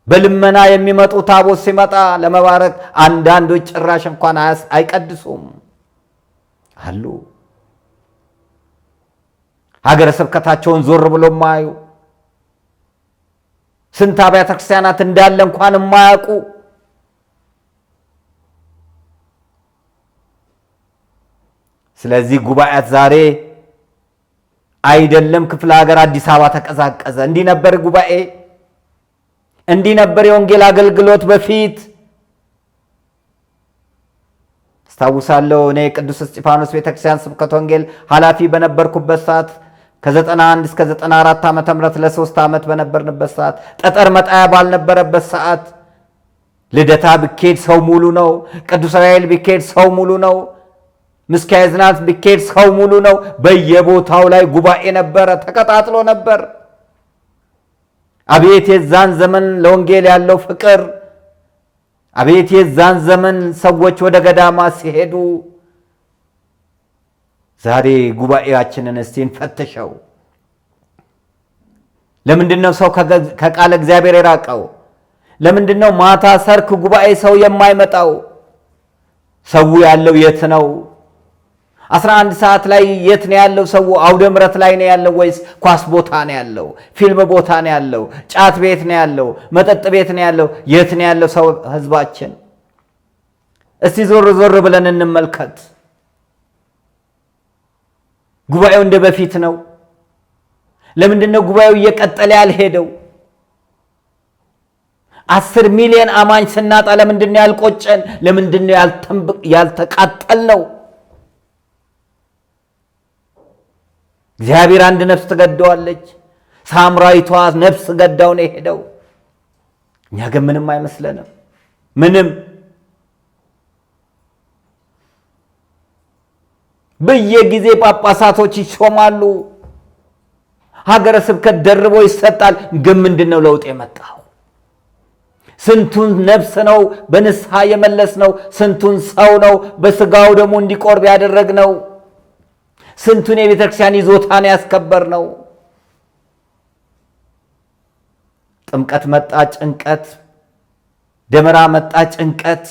በልመና የሚመጡ ታቦት ሲመጣ ለመባረክ አንዳንዶች ጭራሽ እንኳን አይቀድሱም አሉ። ሀገረ ስብከታቸውን ዞር ብሎ የማያዩ፣ ስንት አብያተ ክርስቲያናት እንዳለ እንኳን የማያውቁ፣ ስለዚህ ጉባኤያት ዛሬ አይደለም ክፍለ ሀገር አዲስ አበባ ተቀዛቀዘ። እንዲህ ነበር ጉባኤ፣ እንዲህ ነበር የወንጌል አገልግሎት በፊት። አስታውሳለሁ እኔ ቅዱስ እስጢፋኖስ ቤተክርስቲያን ስብከተ ወንጌል ኃላፊ በነበርኩበት ሰዓት ከ91 እስከ 94 ዓመተ ምህረት ለ3 ዓመት በነበርንበት ሰዓት ጠጠር መጣያ ባልነበረበት ሰዓት ልደታ ቢኬድ ሰው ሙሉ ነው። ቅዱስ ራኤል ቢኬድ ሰው ሙሉ ነው። ምስካየ ኅዙናት ቢኬድ ሰው ሙሉ ነው። በየቦታው ላይ ጉባኤ ነበረ፣ ተቀጣጥሎ ነበር። አቤት የዛን ዘመን ለወንጌል ያለው ፍቅር! አቤት የዛን ዘመን ሰዎች ወደ ገዳማ ሲሄዱ! ዛሬ ጉባኤያችንን እስቲ እንፈትሸው። ለምንድነው ሰው ከቃለ እግዚአብሔር የራቀው? ለምንድነው ማታ ሰርክ ጉባኤ ሰው የማይመጣው? ሰው ያለው የት ነው? 11 ሰዓት ላይ የት ነው ያለው? ሰው አውደ ምሕረት ላይ ነው ያለው ወይስ ኳስ ቦታ ነው ያለው? ፊልም ቦታ ነው ያለው? ጫት ቤት ነው ያለው? መጠጥ ቤት ነው ያለው? የት ነው ያለው ሰው ህዝባችን? እስቲ ዞር ዞር ብለን እንመልከት። ጉባኤው እንደ በፊት ነው? ለምንድነው ጉባኤው እየቀጠለ ያልሄደው? 10 ሚሊዮን አማኝ ስናጣ ለምንድነው ያልቆጨን? ለምንድነው ያልተቃጠል ነው? እግዚአብሔር አንድ ነፍስ ትገደዋለች። ሳምራዊቷ ነፍስ ገዳው ነው የሄደው። እኛ ግን ምንም አይመስለንም። ምንም በየጊዜ ጳጳሳቶች ይሾማሉ። ሀገረ ስብከት ደርቦ ይሰጣል። ግን ምንድነው ለውጥ የመጣው? ስንቱን ነፍስ ነው በንስሐ የመለስ ነው? ስንቱን ሰው ነው በስጋው ደግሞ እንዲቆርብ ያደረግ ነው? ስንቱን የቤተ ክርስቲያን ይዞታን ያስከበር ነው? ጥምቀት መጣ ጭንቀት፣ ደመራ መጣ ጭንቀት።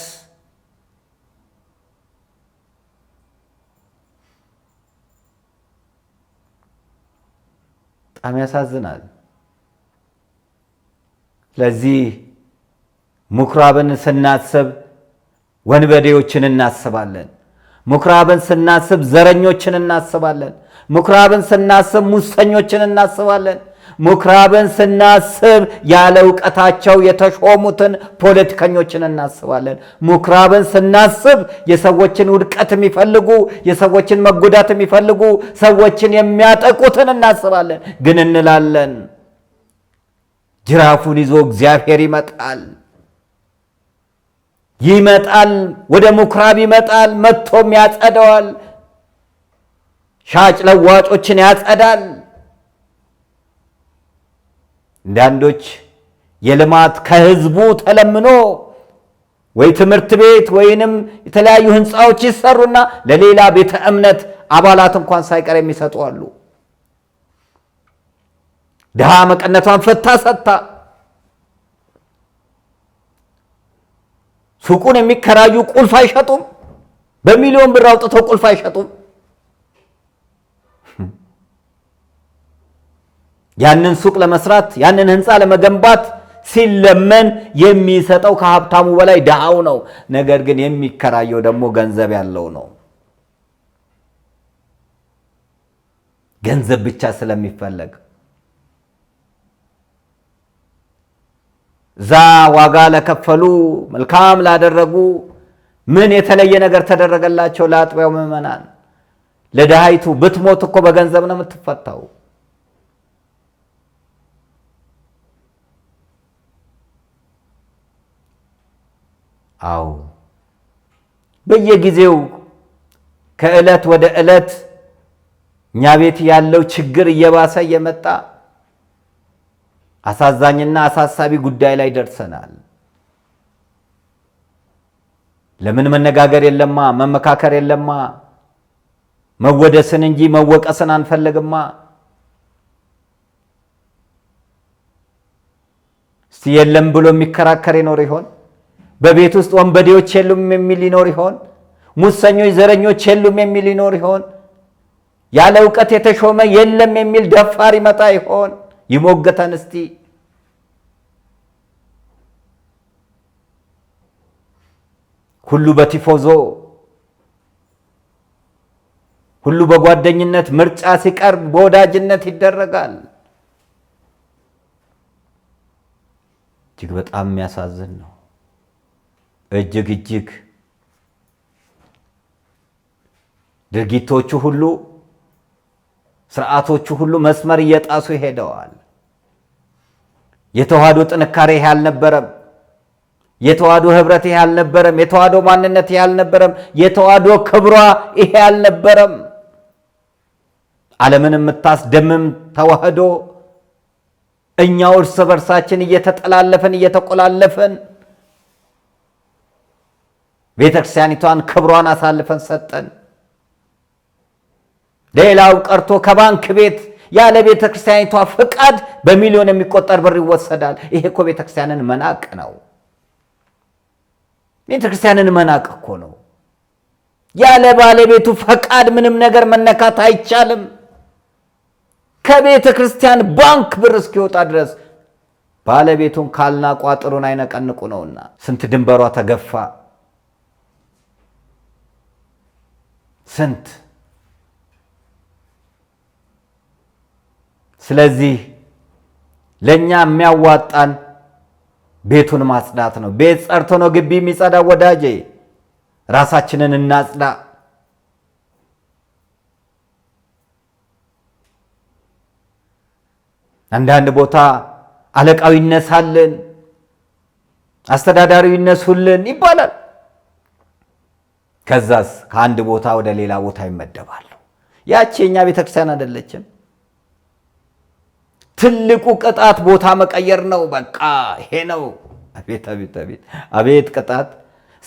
በጣም ያሳዝናል። ስለዚህ ምኩራብን ስናስብ ወንበዴዎችን እናስባለን። ምኩራብን ስናስብ ዘረኞችን እናስባለን። ምኩራብን ስናስብ ሙሰኞችን እናስባለን። ምኩራብን ስናስብ ያለ ዕውቀታቸው የተሾሙትን ፖለቲከኞችን እናስባለን። ምኩራብን ስናስብ የሰዎችን ውድቀት የሚፈልጉ፣ የሰዎችን መጎዳት የሚፈልጉ፣ ሰዎችን የሚያጠቁትን እናስባለን። ግን እንላለን ጅራፉን ይዞ እግዚአብሔር ይመጣል። ይመጣል፣ ወደ ምኩራብ ይመጣል፣ መጥቶም ያጸደዋል፣ ሻጭ ለዋጮችን ያጸዳል። አንዳንዶች የልማት ከህዝቡ ተለምኖ ወይ ትምህርት ቤት ወይንም የተለያዩ ህንፃዎች ይሰሩና ለሌላ ቤተ እምነት አባላት እንኳን ሳይቀር የሚሰጡ አሉ። ድሃ መቀነቷን ፈታ ሰጥታ ሱቁን የሚከራዩ ቁልፍ አይሸጡም። በሚሊዮን ብር አውጥተው ቁልፍ አይሸጡም። ያንን ሱቅ ለመስራት ያንን ህንፃ ለመገንባት ሲለመን የሚሰጠው ከሀብታሙ በላይ ድሃው ነው። ነገር ግን የሚከራየው ደግሞ ገንዘብ ያለው ነው። ገንዘብ ብቻ ስለሚፈለግ ዛ ዋጋ ለከፈሉ መልካም ላደረጉ ምን የተለየ ነገር ተደረገላቸው? ለአጥቢያው ምዕመናን ለድሃይቱ ብትሞት እኮ በገንዘብ ነው የምትፈታው። አዎ በየጊዜው ከዕለት ወደ ዕለት እኛ ቤት ያለው ችግር እየባሰ እየመጣ አሳዛኝና አሳሳቢ ጉዳይ ላይ ደርሰናል። ለምን መነጋገር የለማ? መመካከር የለማ? መወደስን እንጂ መወቀስን አንፈልግማ? እስቲ የለም ብሎ የሚከራከር ይኖር ይሆን? በቤት ውስጥ ወንበዴዎች የሉም የሚል ይኖር ይሆን? ሙሰኞች፣ ዘረኞች የሉም የሚል ይኖር ይሆን? ያለ ዕውቀት የተሾመ የለም የሚል ደፋር ይመጣ ይሆን? ይሞገተን እስቲ። ሁሉ በቲፎዞ ሁሉ በጓደኝነት ምርጫ ሲቀርብ በወዳጅነት ይደረጋል። እጅግ በጣም የሚያሳዝን ነው። እጅግ ድርጊቶቹ ሁሉ ስርዓቶቹ ሁሉ መስመር እየጣሱ ሄደዋል። የተዋህዶ ጥንካሬ ይሄ አልነበረም። የተዋህዶ ህብረት ይሄ አልነበረም። የተዋህዶ ማንነት ይሄ አልነበረም። የተዋህዶ ክብሯ ይሄ አልነበረም። ዓለምን የምታስደምም ተዋህዶ እኛው እርስ በርሳችን እየተጠላለፈን እየተቆላለፈን ቤተክርስቲያኒቷን ክብሯን አሳልፈን ሰጠን። ሌላው ቀርቶ ከባንክ ቤት ያለ ቤተክርስቲያኒቷ ፍቃድ በሚሊዮን የሚቆጠር ብር ይወሰዳል። ይሄ እኮ ቤተክርስቲያንን መናቅ ነው። ቤተክርስቲያንን መናቅ እኮ ነው። ያለ ባለቤቱ ፈቃድ ምንም ነገር መነካት አይቻልም። ከቤተ ክርስቲያን ባንክ ብር እስኪወጣ ድረስ ባለቤቱን ካልናቁ አጥሩን አይነቀንቁ ነውና ስንት ድንበሯ ተገፋ። ስንት። ስለዚህ ለኛ የሚያዋጣን ቤቱን ማጽዳት ነው። ቤት ጸርቶ ነው ግቢ የሚጸዳ። ወዳጄ ራሳችንን እናጽዳ። አንዳንድ ቦታ አለቃው ይነሳልን፣ አስተዳዳሪው ይነሱልን ይባላል። ከዛስ ከአንድ ቦታ ወደ ሌላ ቦታ ይመደባሉ። ያቺ የኛ ቤተክርስቲያን አይደለችም። ትልቁ ቅጣት ቦታ መቀየር ነው። በቃ ይሄ ነው። አቤት ቅጣት!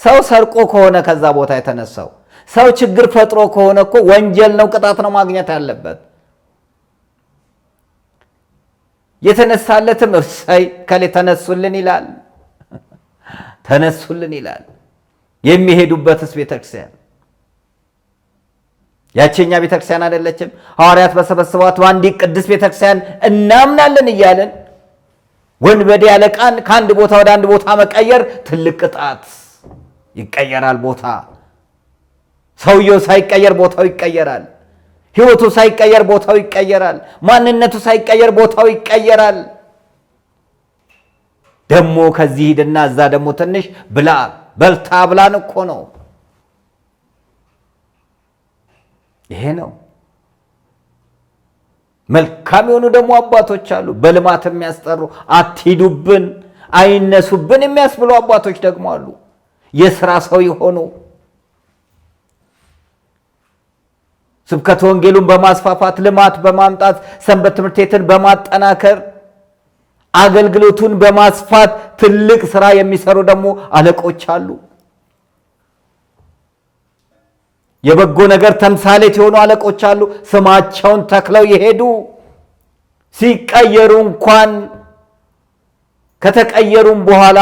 ሰው ሰርቆ ከሆነ ከዛ ቦታ የተነሳው ሰው ችግር ፈጥሮ ከሆነ እኮ ወንጀል ነው፣ ቅጣት ነው ማግኘት ያለበት። የተነሳለትም እርሳይ ከሌ ተነሱልን ይላል። ተነሱልን ይላል። የሚሄዱበትስ ቤተክርስቲያን ያቺኛ ቤተክርስቲያን አይደለችም። ሐዋርያት በሰበሰቧት በአንዲት ቅድስት ቤተክርስቲያን እናምናለን እያለን ወንበዴ አለቃን ከአንድ ቦታ ወደ አንድ ቦታ መቀየር ትልቅ ቅጣት። ይቀየራል ቦታ። ሰውየው ሳይቀየር ቦታው ይቀየራል። ሕይወቱ ሳይቀየር ቦታው ይቀየራል። ማንነቱ ሳይቀየር ቦታው ይቀየራል። ደግሞ ከዚህ ሂድና እዛ ደግሞ ትንሽ ብላ በልታ ብላን እኮ ነው። ይሄ ነው። መልካም የሆኑ ደግሞ አባቶች አሉ፣ በልማት የሚያስጠሩ አትሂዱብን አይነሱብን የሚያስብሉ አባቶች ደግሞ አሉ። የሥራ ሰው የሆኑ ስብከተ ወንጌሉን በማስፋፋት ልማት በማምጣት ሰንበት ትምህርት ቤትን በማጠናከር አገልግሎቱን በማስፋት ትልቅ ሥራ የሚሰሩ ደግሞ አለቆች አሉ። የበጎ ነገር ተምሳሌት የሆኑ አለቆች አሉ። ስማቸውን ተክለው የሄዱ ሲቀየሩ እንኳን ከተቀየሩም በኋላ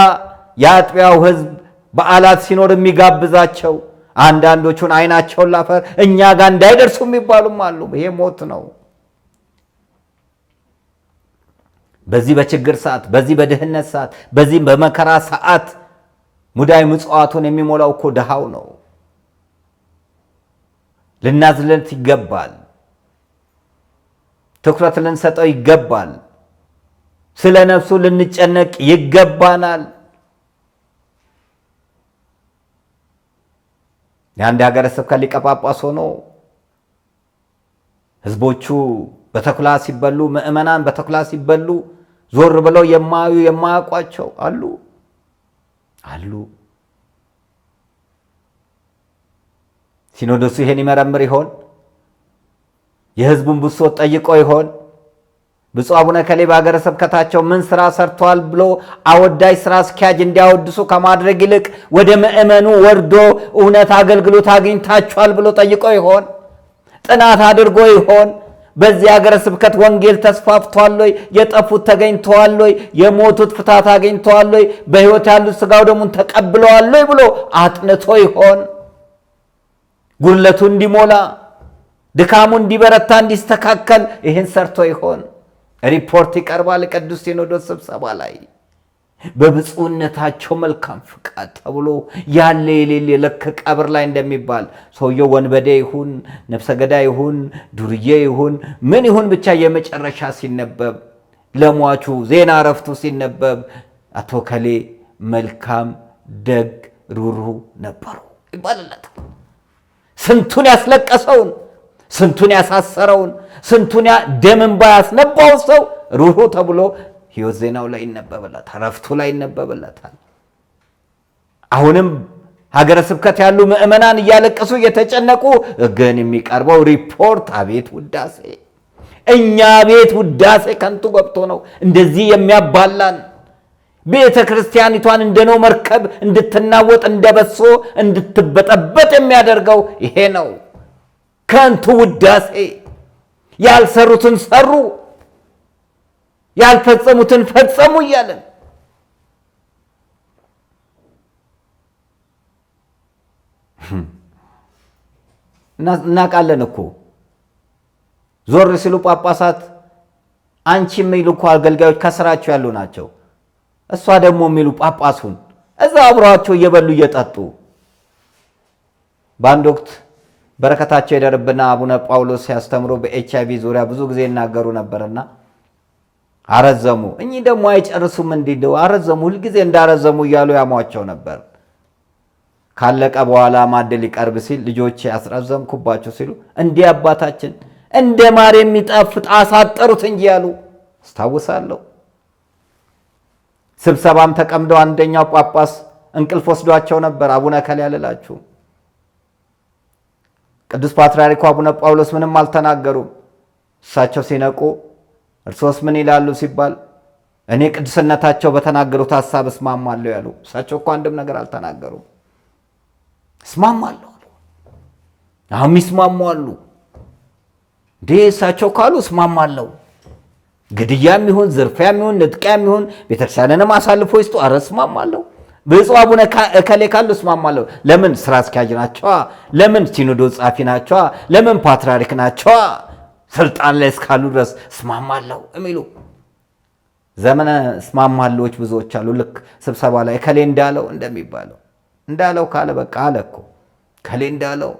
የአጥቢያው ሕዝብ በዓላት ሲኖር የሚጋብዛቸው አንዳንዶቹን አይናቸውን ላፈር እኛ ጋር እንዳይደርሱ የሚባሉም አሉ። ይሄ ሞት ነው። በዚህ በችግር ሰዓት፣ በዚህ በድህነት ሰዓት፣ በዚህ በመከራ ሰዓት ሙዳይ ምጽዋቱን የሚሞላው እኮ ድሃው ነው። ልናዝለት ይገባል። ትኩረት ልንሰጠው ይገባል። ስለ ነፍሱ ልንጨነቅ ይገባናል። የአንድ ሀገረ ስብከት ሊቀ ጳጳስ ሆኖ ህዝቦቹ በተኩላ ሲበሉ፣ ምዕመናን በተኩላ ሲበሉ ዞር ብለው የማያዩ የማያውቋቸው አሉ። ሲኖዶሱ ይሄን ይመረምር ይሆን? የህዝቡን ብሶት ጠይቆ ይሆን? ብፁዕ አቡነ እከሌ በሀገረ ስብከታቸው ምን ስራ ሰርተዋል ብሎ አወዳጅ ስራ አስኪያጅ እንዲያወድሱ ከማድረግ ይልቅ ወደ ምዕመኑ ወርዶ እውነት አገልግሎት አግኝታችኋል ብሎ ጠይቆ ይሆን? ጥናት አድርጎ ይሆን? በዚህ ሀገረ ስብከት ወንጌል ተስፋፍቷል ወይ? የጠፉት ተገኝተዋል ወይ? የሞቱት ፍታት አግኝተዋል ወይ? በሕይወት ያሉት ሥጋው ደሙን ተቀብለዋል ወይ ብሎ አጥንቶ ይሆን? ጉድለቱ እንዲሞላ ድካሙ እንዲበረታ እንዲስተካከል ይህን ሰርቶ ይሆን? ሪፖርት ይቀርባል ቅዱስ ሲኖዶስ ስብሰባ ላይ። በብፁዕነታቸው መልካም ፍቃድ ተብሎ ያለ የሌለ ልክ ቀብር ላይ እንደሚባል ሰውየው ወንበዴ ይሁን ነፍሰ ገዳይ ይሁን ዱርዬ ይሁን ምን ይሁን ብቻ የመጨረሻ ሲነበብ ለሟቹ ዜና እረፍቱ ሲነበብ አቶ ከሌ መልካም ደግ ሩህሩህ ነበሩ ይባልለታል። ስንቱን ያስለቀሰውን፣ ስንቱን ያሳሰረውን፣ ስንቱን ደም እንባ ያስነባው ሰው ሩህሩህ ተብሎ ሕይወት ዜናው ላይ ይነበብለታል፣ እረፍቱ ላይ ይነበብለታል። አሁንም ሀገረ ስብከት ያሉ ምዕመናን እያለቀሱ እየተጨነቁ ግን የሚቀርበው ሪፖርት አቤት ውዳሴ! እኛ ቤት ውዳሴ ከንቱ ገብቶ ነው እንደዚህ የሚያባላን። ቤተ ክርስቲያኒቷን እንደነው መርከብ እንድትናወጥ እንደበሶ እንድትበጠበጥ የሚያደርገው ይሄ ነው። ከንቱ ውዳሴ። ያልሰሩትን ሰሩ፣ ያልፈጸሙትን ፈጸሙ እያለን እናውቃለን እኮ። ዞር ሲሉ ጳጳሳት አንቺ የሚሉ እኮ አገልጋዮች ከስራቸው ያሉ ናቸው። እሷ ደግሞ የሚሉ ጳጳሱን እዛ አብረዋቸው እየበሉ እየጠጡ። በአንድ ወቅት በረከታቸው የደርብና አቡነ ጳውሎስ ሲያስተምሩ በኤችአይቪ ዙሪያ ብዙ ጊዜ ይናገሩ ነበርና አረዘሙ። እኚህ ደግሞ አይጨርሱም እንዲደው አረዘሙ፣ ሁልጊዜ እንዳረዘሙ እያሉ ያሟቸው ነበር። ካለቀ በኋላ ማዕድ ሊቀርብ ሲል ልጆቼ አስረዘምኩባቸው ሲሉ እንዲህ አባታችን እንደ ማር የሚጣፍጥ አሳጠሩት እንጂ ያሉ አስታውሳለሁ። ስብሰባም ተቀምደው አንደኛው ጳጳስ እንቅልፍ ወስዷቸው ነበር። አቡነ እከሌ ያልላችሁ ቅዱስ ፓትርያርኩ አቡነ ጳውሎስ ምንም አልተናገሩም። እሳቸው ሲነቁ እርሶስ ምን ይላሉ ሲባል እኔ ቅዱስነታቸው በተናገሩት ሐሳብ እስማማለሁ ያሉ። እሳቸው እኮ አንድም ነገር አልተናገሩም። እስማማለሁ አሉ። አሁን ይስማማሉ እንዴ? እሳቸው ካሉ እስማማለሁ። ግድያም ይሁን ዝርፊያም ይሁን ንጥቂያም ይሁን ቤተክርስቲያንንም አሳልፎ ይስጡ፣ ኧረ እስማማለሁ። ብፁዕ አቡነ እከሌ ካሉ እስማማለሁ። ለምን? ስራ አስኪያጅ ናቸዋ። ለምን? ሲኖዶስ ጻፊ ናቸዋ። ለምን? ፓትርያርክ ናቸዋ። ስልጣን ላይ እስካሉ ድረስ እስማማለሁ የሚሉ ዘመነ እስማማለዎች ብዙዎች አሉ። ልክ ስብሰባ ላይ እከሌ እንዳለው እንደሚባለው እንዳለው ካለ በቃ አለ እኮ እከሌ እንዳለው።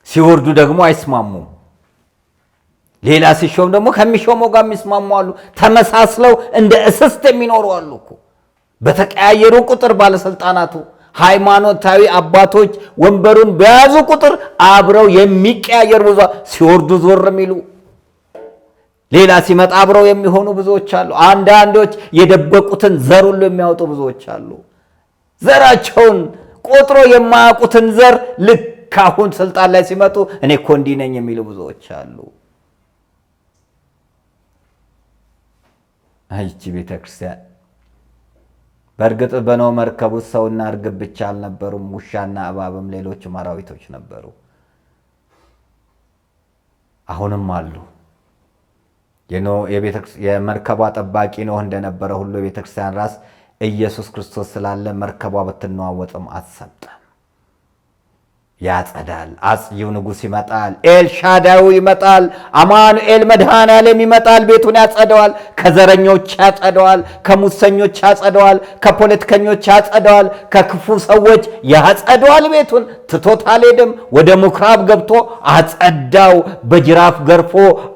ሲወርዱ ደግሞ አይስማሙም። ሌላ ሲሾም ደግሞ ከሚሾመው ጋር የሚስማሙ አሉ። ተመሳስለው እንደ እስስት የሚኖሩ አሉ እኮ። በተቀያየሩ ቁጥር ባለስልጣናቱ ሃይማኖታዊ አባቶች ወንበሩን በያዙ ቁጥር አብረው የሚቀያየሩ ብዙ፣ ሲወርዱ ዞር የሚሉ፣ ሌላ ሲመጣ አብረው የሚሆኑ ብዙዎች አሉ። አንዳንዶች የደበቁትን ዘር ሁሉ የሚያወጡ ብዙዎች አሉ። ዘራቸውን ቆጥሮ የማያውቁትን ዘር ልክ አሁን ስልጣን ላይ ሲመጡ እኔ እኮ እንዲህ ነኝ የሚሉ ብዙዎች አሉ። አይቺ ቤተክርስቲያን በእርግጥ በኖህ መርከብ ውስጥ ሰውና እርግብ ብቻ አልነበሩም፣ ውሻና እባብም ሌሎችም አራዊቶች ነበሩ። አሁንም አሉ። የመርከቧ ጠባቂ ኖህ እንደነበረ ሁሉ የቤተክርስቲያን ራስ ኢየሱስ ክርስቶስ ስላለ መርከቧ ብትነዋወጥም አትሰምጥም። ያጸዳል። አጽጂው ንጉሥ ይመጣል። ኤልሻዳዩ ይመጣል። አማኑኤል መድኃኔዓለም ይመጣል። ቤቱን ያጸደዋል። ከዘረኞች ያጸደዋል። ከሙሰኞች ያጸደዋል። ከፖለቲከኞች ያጸደዋል። ከክፉ ሰዎች ያጸደዋል። ቤቱን ትቶት አልሄድም። ወደ ምኩራብ ገብቶ አጸዳው። በጅራፍ ገርፎ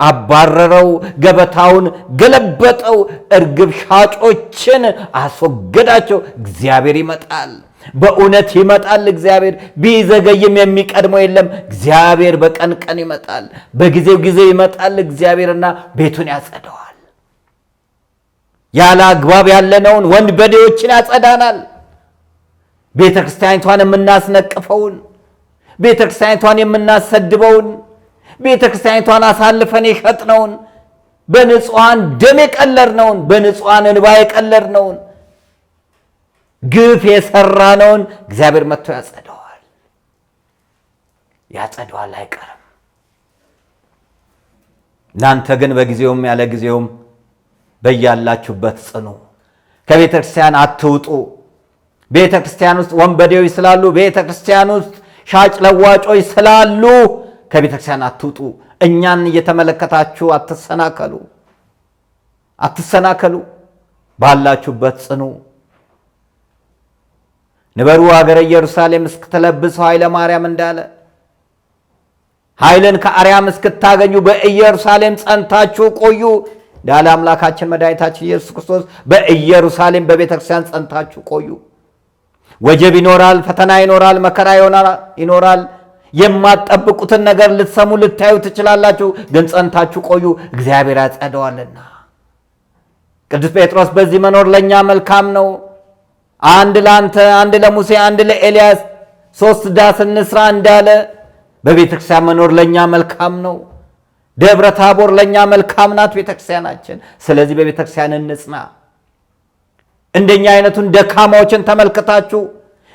አባረረው። ገበታውን ገለበጠው። እርግብ ሻጮችን አስወገዳቸው። እግዚአብሔር ይመጣል። በእውነት ይመጣል። እግዚአብሔር ቢዘገይም የሚቀድመው የለም። እግዚአብሔር በቀን ቀን ይመጣል። በጊዜው ጊዜ ይመጣል። እግዚአብሔርና ቤቱን ያጸደዋል። ያለ አግባብ ያለነውን ወንበዴዎችን ያጸዳናል። ቤተክርስቲያኒቷን የምናስነቅፈውን፣ ቤተክርስቲያኒቷን የምናሰድበውን፣ ቤተክርስቲያኒቷን አሳልፈን የሸጥነውን፣ በንጹሐን ደም የቀለድነውን፣ በንጹሐን እንባ የቀለድነውን ግፍ የሰራነውን እግዚአብሔር መጥቶ ያጸደዋል። ያጸደዋል፣ አይቀርም። እናንተ ግን በጊዜውም ያለ ጊዜውም በያላችሁበት ጽኑ። ከቤተ ክርስቲያን አትውጡ። ቤተ ክርስቲያን ውስጥ ወንበዴዎች ስላሉ፣ ቤተ ክርስቲያን ውስጥ ሻጭ ለዋጮች ስላሉ ከቤተ ክርስቲያን አትውጡ። እኛን እየተመለከታችሁ አትሰናከሉ፣ አትሰናከሉ። ባላችሁበት ጽኑ። ንበሩ ሀገረ ኢየሩሳሌም እስክትለብሰው ኃይለ ማርያም እንዳለ ኃይልን ከአርያም እስክታገኙ በኢየሩሳሌም ጸንታችሁ ቆዩ እንዳለ አምላካችን መድኃኒታችን ኢየሱስ ክርስቶስ በኢየሩሳሌም በቤተክርስቲያን ጸንታችሁ ቆዩ። ወጀብ ይኖራል፣ ፈተና ይኖራል፣ መከራ ይኖራል። የማትጠብቁትን ነገር ልትሰሙ ልታዩ ትችላላችሁ። ግን ጸንታችሁ ቆዩ፣ እግዚአብሔር ያጸደዋልና። ቅዱስ ጴጥሮስ በዚህ መኖር ለእኛ መልካም ነው። አንድ ለአንተ፣ አንድ ለሙሴ፣ አንድ ለኤልያስ 3 ዳስ እንስራ እንዳለ በቤተክርስቲያን መኖር ለእኛ መልካም ነው። ደብረ ታቦር ለእኛ መልካም ናት ቤተክርስቲያናችን። ስለዚህ በቤተክርስቲያን እንጽና። እንደኛ አይነቱን ደካማዎችን ተመልክታችሁ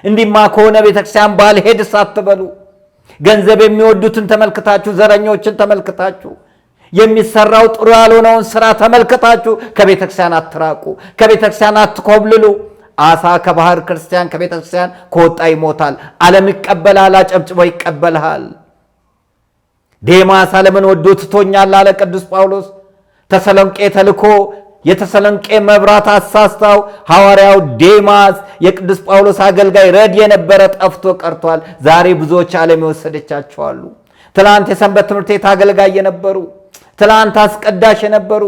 እንዲማ ከሆነ ቤተክርስቲያን ባልሄድ ሳትበሉ፣ ገንዘብ የሚወዱትን ተመልክታችሁ፣ ዘረኞችን ተመልክታችሁ፣ የሚሰራው ጥሩ ያልሆነውን ስራ ተመልክታችሁ ከቤተክርስቲያን አትራቁ፣ ከቤተክርስቲያን አትኮብልሉ። አሳ ከባህር ክርስቲያን ከቤተክርስቲያን ከወጣ ይሞታል። ዓለም ይቀበልሃል፣ አጨብጭቦ ይቀበልሃል። ዴማስ ዓለምን ወዶ ትቶኛል አለ ቅዱስ ጳውሎስ። ተሰሎንቄ ተልኮ የተሰሎንቄ መብራት አሳስታው ሐዋርያው ዴማስ የቅዱስ ጳውሎስ አገልጋይ ረድ የነበረ ጠፍቶ ቀርቷል። ዛሬ ብዙዎች ዓለም የወሰደቻቸው አሉ። ትላንት የሰንበት ትምህርት ቤት አገልጋይ የነበሩ፣ ትላንት አስቀዳሽ የነበሩ፣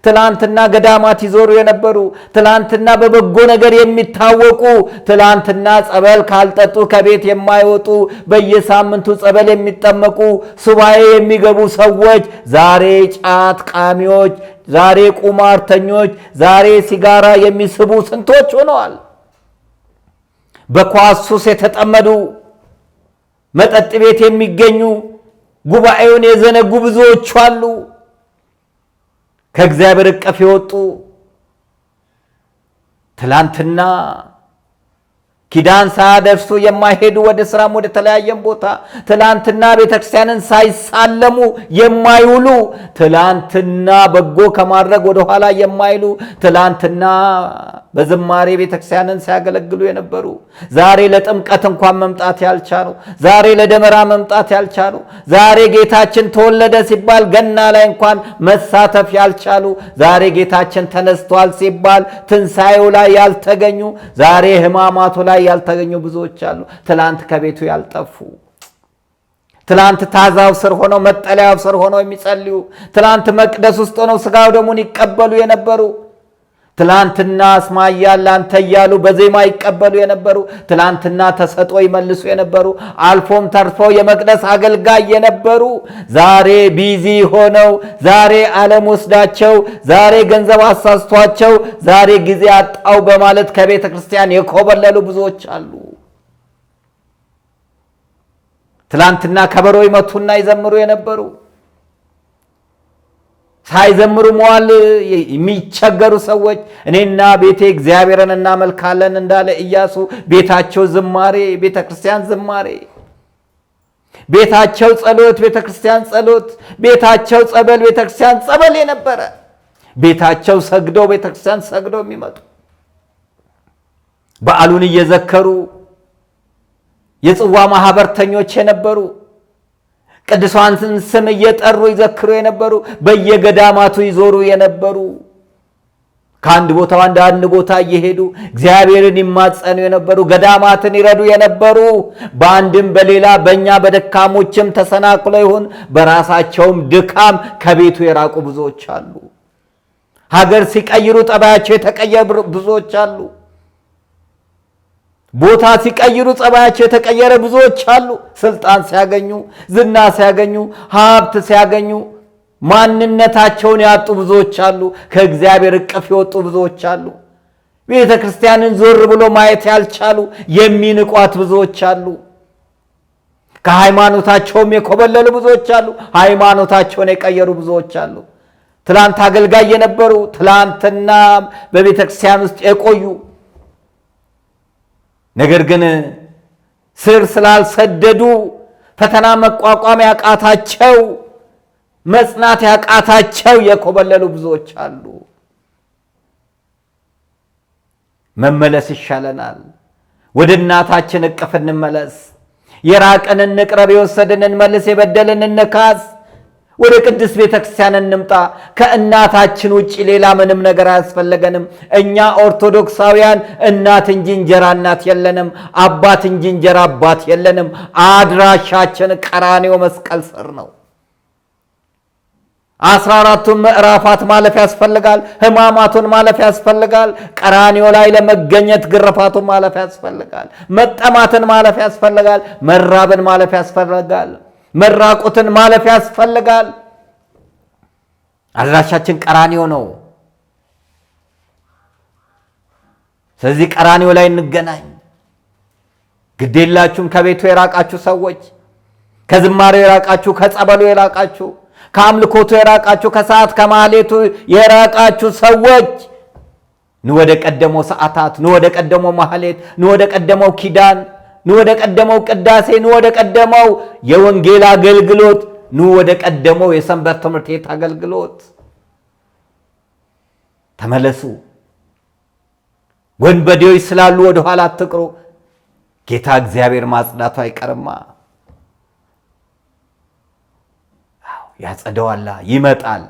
ትላንትና ገዳማት ይዞሩ የነበሩ፣ ትላንትና በበጎ ነገር የሚታወቁ፣ ትላንትና ጸበል ካልጠጡ ከቤት የማይወጡ፣ በየሳምንቱ ጸበል የሚጠመቁ፣ ሱባኤ የሚገቡ ሰዎች ዛሬ ጫት ቃሚዎች፣ ዛሬ ቁማርተኞች፣ ዛሬ ሲጋራ የሚስቡ ስንቶች ሆነዋል። በኳስ ሱስ የተጠመዱ፣ መጠጥ ቤት የሚገኙ፣ ጉባኤውን የዘነጉ ብዙዎች አሉ። ከእግዚአብሔር እቅፍ የወጡ ትላንትና ኪዳን ሳያደርሱ የማይሄዱ፣ ወደ ስራም ወደ ተለያየም ቦታ ትላንትና ቤተክርስቲያንን ሳይሳለሙ የማይውሉ፣ ትላንትና በጎ ከማድረግ ወደ ኋላ የማይሉ፣ ትላንትና በዝማሬ ቤተክርስቲያንን ሲያገለግሉ የነበሩ፣ ዛሬ ለጥምቀት እንኳን መምጣት ያልቻሉ፣ ዛሬ ለደመራ መምጣት ያልቻሉ፣ ዛሬ ጌታችን ተወለደ ሲባል ገና ላይ እንኳን መሳተፍ ያልቻሉ፣ ዛሬ ጌታችን ተነስቷል ሲባል ትንሣኤው ላይ ያልተገኙ፣ ዛሬ ሕማማቱ ላይ ያልተገኙ ብዙዎች አሉ። ትላንት ከቤቱ ያልጠፉ፣ ትላንት ታዛው ስር ሆነው መጠለያው ስር ሆነው የሚጸልዩ፣ ትላንት መቅደስ ውስጥ ሆነው ሥጋው ደሙን ይቀበሉ የነበሩ፣ ትላንትና አስማያ ላንተ እያሉ በዜማ ይቀበሉ የነበሩ፣ ትላንትና ተሰጦ ይመልሱ የነበሩ፣ አልፎም ተርፈው የመቅደስ አገልጋይ የነበሩ ዛሬ ቢዚ ሆነው፣ ዛሬ ዓለም ወስዳቸው፣ ዛሬ ገንዘብ አሳስቷቸው፣ ዛሬ ጊዜ አጣው በማለት ከቤተ ክርስቲያን የኮበለሉ ብዙዎች አሉ። ትላንትና ከበሮ ይመቱና ይዘምሩ የነበሩ፣ ሳይዘምሩ መዋል የሚቸገሩ ሰዎች እኔና ቤቴ እግዚአብሔርን እናመልካለን እንዳለ ኢያሱ ቤታቸው ዝማሬ፣ ቤተ ክርስቲያን ዝማሬ፣ ቤታቸው ጸሎት፣ ቤተ ክርስቲያን ጸሎት፣ ቤታቸው ጸበል፣ ቤተ ክርስቲያን ጸበል የነበረ፣ ቤታቸው ሰግደው ቤተ ክርስቲያን ሰግደው የሚመጡ፣ በዓሉን እየዘከሩ የጽዋ ማህበርተኞች የነበሩ፣ ቅዱሳንን ስም እየጠሩ ይዘክሩ የነበሩ፣ በየገዳማቱ ይዞሩ የነበሩ፣ ከአንድ ቦታ ወደ አንድ ቦታ እየሄዱ እግዚአብሔርን ይማጸኑ የነበሩ፣ ገዳማትን ይረዱ የነበሩ፣ በአንድም በሌላ በእኛ በደካሞችም ተሰናክለው ይሁን በራሳቸውም ድካም ከቤቱ የራቁ ብዙዎች አሉ። ሀገር ሲቀይሩ ጠባያቸው የተቀየሩ ብዙዎች አሉ። ቦታ ሲቀይሩ ጸባያቸው የተቀየረ ብዙዎች አሉ። ስልጣን ሲያገኙ፣ ዝና ሲያገኙ፣ ሀብት ሲያገኙ ማንነታቸውን ያጡ ብዙዎች አሉ። ከእግዚአብሔር እቅፍ የወጡ ብዙዎች አሉ። ቤተ ክርስቲያንን ዞር ብሎ ማየት ያልቻሉ የሚንቋት ብዙዎች አሉ። ከሃይማኖታቸውም የኮበለሉ ብዙዎች አሉ። ሃይማኖታቸውን የቀየሩ ብዙዎች አሉ። ትላንት አገልጋይ የነበሩ፣ ትላንትና በቤተ ክርስቲያን ውስጥ የቆዩ ነገር ግን ስር ስላልሰደዱ ፈተና መቋቋም ያቃታቸው፣ መጽናት ያቃታቸው የኮበለሉ ብዙዎች አሉ። መመለስ ይሻለናል። ወደ እናታችን እቅፍ እንመለስ። የራቀንን እንቅረብ፣ የወሰድንን እንመልስ፣ የበደልን እንካስ። ወደ ቅድስት ቤተ ክርስቲያን እንምጣ። ከእናታችን ውጪ ሌላ ምንም ነገር አያስፈልገንም። እኛ ኦርቶዶክሳውያን እናት እንጂ እንጀራ እናት የለንም። አባት እንጂ እንጀራ አባት የለንም። አድራሻችን ቀራንዮ መስቀል ስር ነው። 14ቱን ምዕራፋት ማለፍ ያስፈልጋል። ሕማማቱን ማለፍ ያስፈልጋል። ቀራንዮ ላይ ለመገኘት ግርፋቱን ማለፍ ያስፈልጋል። መጠማትን ማለፍ ያስፈልጋል። መራብን ማለፍ ያስፈልጋል። መራቆትን ማለፍ ያስፈልጋል። አድራሻችን ቀራንዮ ነው። ስለዚህ ቀራንዮ ላይ እንገናኝ። ግዴላችሁም ከቤቱ የራቃችሁ ሰዎች፣ ከዝማሬው የራቃችሁ፣ ከጸበሉ የራቃችሁ፣ ከአምልኮቱ የራቃችሁ፣ ከሰዓት ከማህሌቱ የራቃችሁ ሰዎች ኑ ወደ ቀደመው ሰዓታት፣ ኑ ወደ ቀደመው ማህሌት፣ ኑ ወደ ቀደመው ኪዳን፣ ኑ ወደ ቀደመው ቅዳሴ፣ ኑ ወደ ቀደመው የወንጌል አገልግሎት፣ ኑ ወደ ቀደመው የሰንበት ትምህርት ቤት አገልግሎት ተመለሱ። ወንበዴዎች ስላሉ ወደ ኋላ አትቅሩ። ጌታ እግዚአብሔር ማጽዳቱ አይቀርማ። ያጸደዋላ፣ ይመጣል።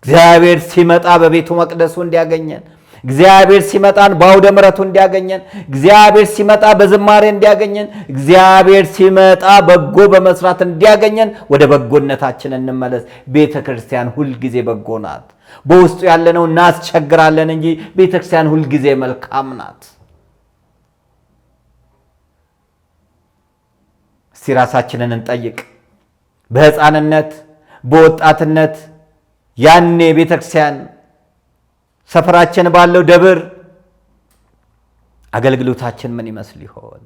እግዚአብሔር ሲመጣ በቤቱ መቅደሱ እንዲያገኘን፣ እግዚአብሔር ሲመጣን በአውደ ምሕረቱ እንዲያገኘን፣ እግዚአብሔር ሲመጣ በዝማሬ እንዲያገኘን፣ እግዚአብሔር ሲመጣ በጎ በመስራት እንዲያገኘን ወደ በጎነታችን እንመለስ። ቤተ ክርስቲያን ሁልጊዜ በጎ ናት። በውስጡ ያለነው እናስቸግራለን እንጂ ቤተ ክርስቲያን ሁልጊዜ መልካም ናት። እስቲ ራሳችንን እንጠይቅ። በሕፃንነት በወጣትነት ያኔ ቤተ ክርስቲያን ሰፈራችን ባለው ደብር አገልግሎታችን ምን ይመስል ይሆን?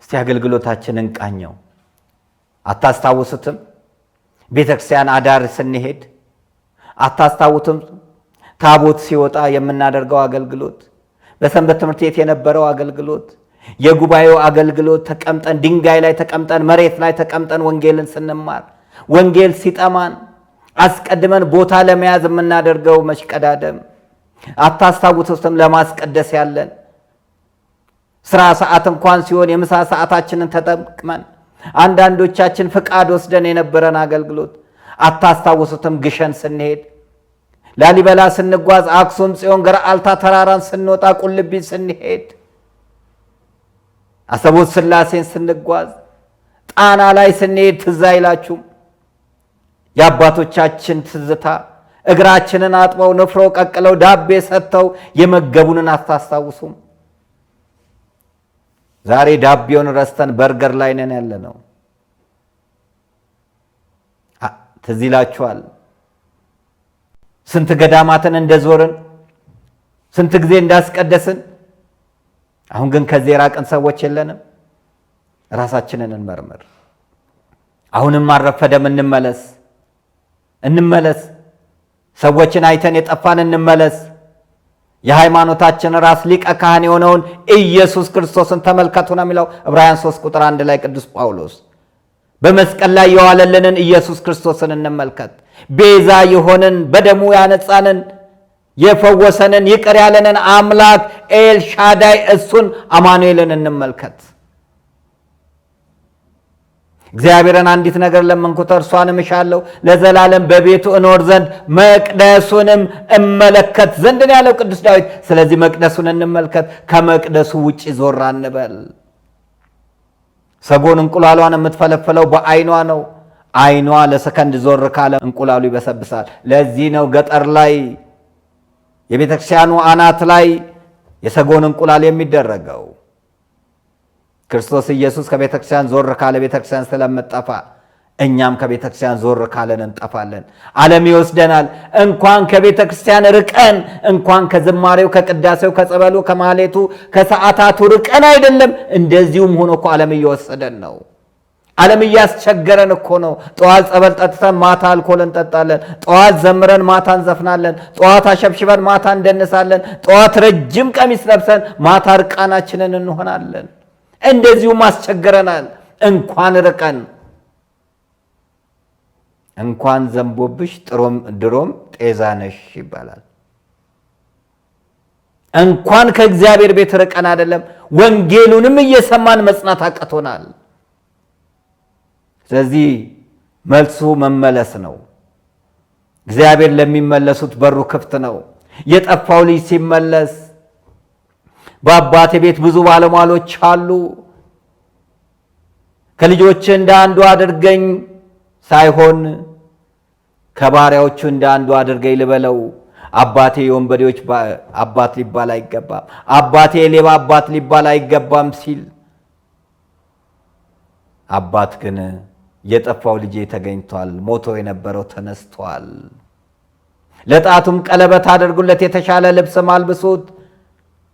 እስቲ አገልግሎታችንን ቃኘው። አታስታውሱትም? ቤተ ክርስቲያን አዳር ስንሄድ አታስታውቱም? ታቦት ሲወጣ የምናደርገው አገልግሎት፣ በሰንበት ትምህርት ቤት የነበረው አገልግሎት፣ የጉባኤው አገልግሎት፣ ተቀምጠን ድንጋይ ላይ ተቀምጠን መሬት ላይ ተቀምጠን ወንጌልን ስንማር፣ ወንጌል ሲጠማን አስቀድመን ቦታ ለመያዝ የምናደርገው መሽቀዳደም አታስታውሱትም? ለማስቀደስ ያለን ስራ ሰዓት እንኳን ሲሆን የምሳ ሰዓታችንን ተጠቅመን አንዳንዶቻችን ፍቃድ ወስደን የነበረን አገልግሎት አታስታውሱትም? ግሸን ስንሄድ፣ ላሊበላ ስንጓዝ፣ አክሱም ጽዮን ገርአልታ ተራራን ስንወጣ፣ ቁልቢ ስንሄድ፣ አሰቦት ስላሴን ስንጓዝ፣ ጣና ላይ ስንሄድ ትዝ አይላችሁም? የአባቶቻችን ትዝታ እግራችንን አጥበው ንፍሮ ቀቅለው ዳቤ ሰጥተው የመገቡንን አታስታውሱም? ዛሬ ዳቤውን ረስተን በርገር ላይ ነን ያለነው። ትዝ ይላችኋል ስንት ገዳማትን እንደዞርን ስንት ጊዜ እንዳስቀደስን። አሁን ግን ከዚህ የራቅን ሰዎች የለንም። ራሳችንን እንመርምር። አሁንም አልረፈደም። እንመለስ። ሰዎችን አይተን የጠፋን እንመለስ። የሃይማኖታችን ራስ ሊቀ ካህን የሆነውን ኢየሱስ ክርስቶስን ተመልከቱ ነው የሚለው ዕብራውያን 3 ቁጥር 1 ላይ ቅዱስ ጳውሎስ። በመስቀል ላይ የዋለልንን ኢየሱስ ክርስቶስን እንመልከት። ቤዛ የሆንን በደሙ ያነጻንን የፈወሰንን ይቅር ያለንን አምላክ ኤልሻዳይ እሱን አማኑኤልን እንመልከት። እግዚአብሔርን አንዲት ነገር ለመንኩት እርሷንም እሻለሁ፣ ለዘላለም በቤቱ እኖር ዘንድ መቅደሱንም እመለከት ዘንድ ነው ያለው ቅዱስ ዳዊት። ስለዚህ መቅደሱን እንመልከት፣ ከመቅደሱ ውጭ ዞር አንበል። ሰጎን እንቁላሏን የምትፈለፈለው በዓይኗ ነው። ዓይኗ ለሰከንድ ዞር ካለ እንቁላሉ ይበሰብሳል። ለዚህ ነው ገጠር ላይ የቤተክርስቲያኑ አናት ላይ የሰጎን እንቁላል የሚደረገው። ክርስቶስ ኢየሱስ ከቤተክርስቲያን ዞር ካለ ቤተክርስቲያን ስለምጠፋ እኛም ከቤተክርስቲያን ዞር ካለን እንጠፋለን። ዓለም ይወስደናል። እንኳን ከቤተክርስቲያን ርቀን እንኳን ከዝማሬው፣ ከቅዳሴው፣ ከጸበሉ፣ ከማሌቱ፣ ከሰዓታቱ ርቀን አይደለም እንደዚሁም ሆኖ እኮ ዓለም እየወሰደን ነው። ዓለም እያስቸገረን እኮ ነው። ጠዋት ጸበል ጠጥተን ማታ አልኮል እንጠጣለን። ጠዋት ዘምረን ማታ እንዘፍናለን። ጠዋት አሸብሽበን ማታ እንደንሳለን። ጠዋት ረጅም ቀሚስ ለብሰን ማታ ርቃናችንን እንሆናለን። እንደዚሁም አስቸግረናል። እንኳን ርቀን እንኳን ዘንቦብሽ ድሮም ጤዛነሽ ይባላል። እንኳን ከእግዚአብሔር ቤት ርቀን አይደለም ወንጌሉንም እየሰማን መጽናት አቅቶናል። ስለዚህ መልሱ መመለስ ነው። እግዚአብሔር ለሚመለሱት በሩ ክፍት ነው። የጠፋው ልጅ ሲመለስ በአባቴ ቤት ብዙ ባለሟሎች አሉ፣ ከልጆች እንደ አንዱ አድርገኝ ሳይሆን ከባሪያዎቹ እንደ አንዱ አድርገኝ ልበለው። አባቴ የወንበዴዎች አባት ሊባል አይገባም፣ አባቴ የሌባ አባት ሊባል አይገባም ሲል አባት ግን የጠፋው ልጄ ተገኝቷል፣ ሞቶ የነበረው ተነስቷል፣ ለጣቱም ቀለበት አድርጉለት፣ የተሻለ ልብስም አልብሱት፣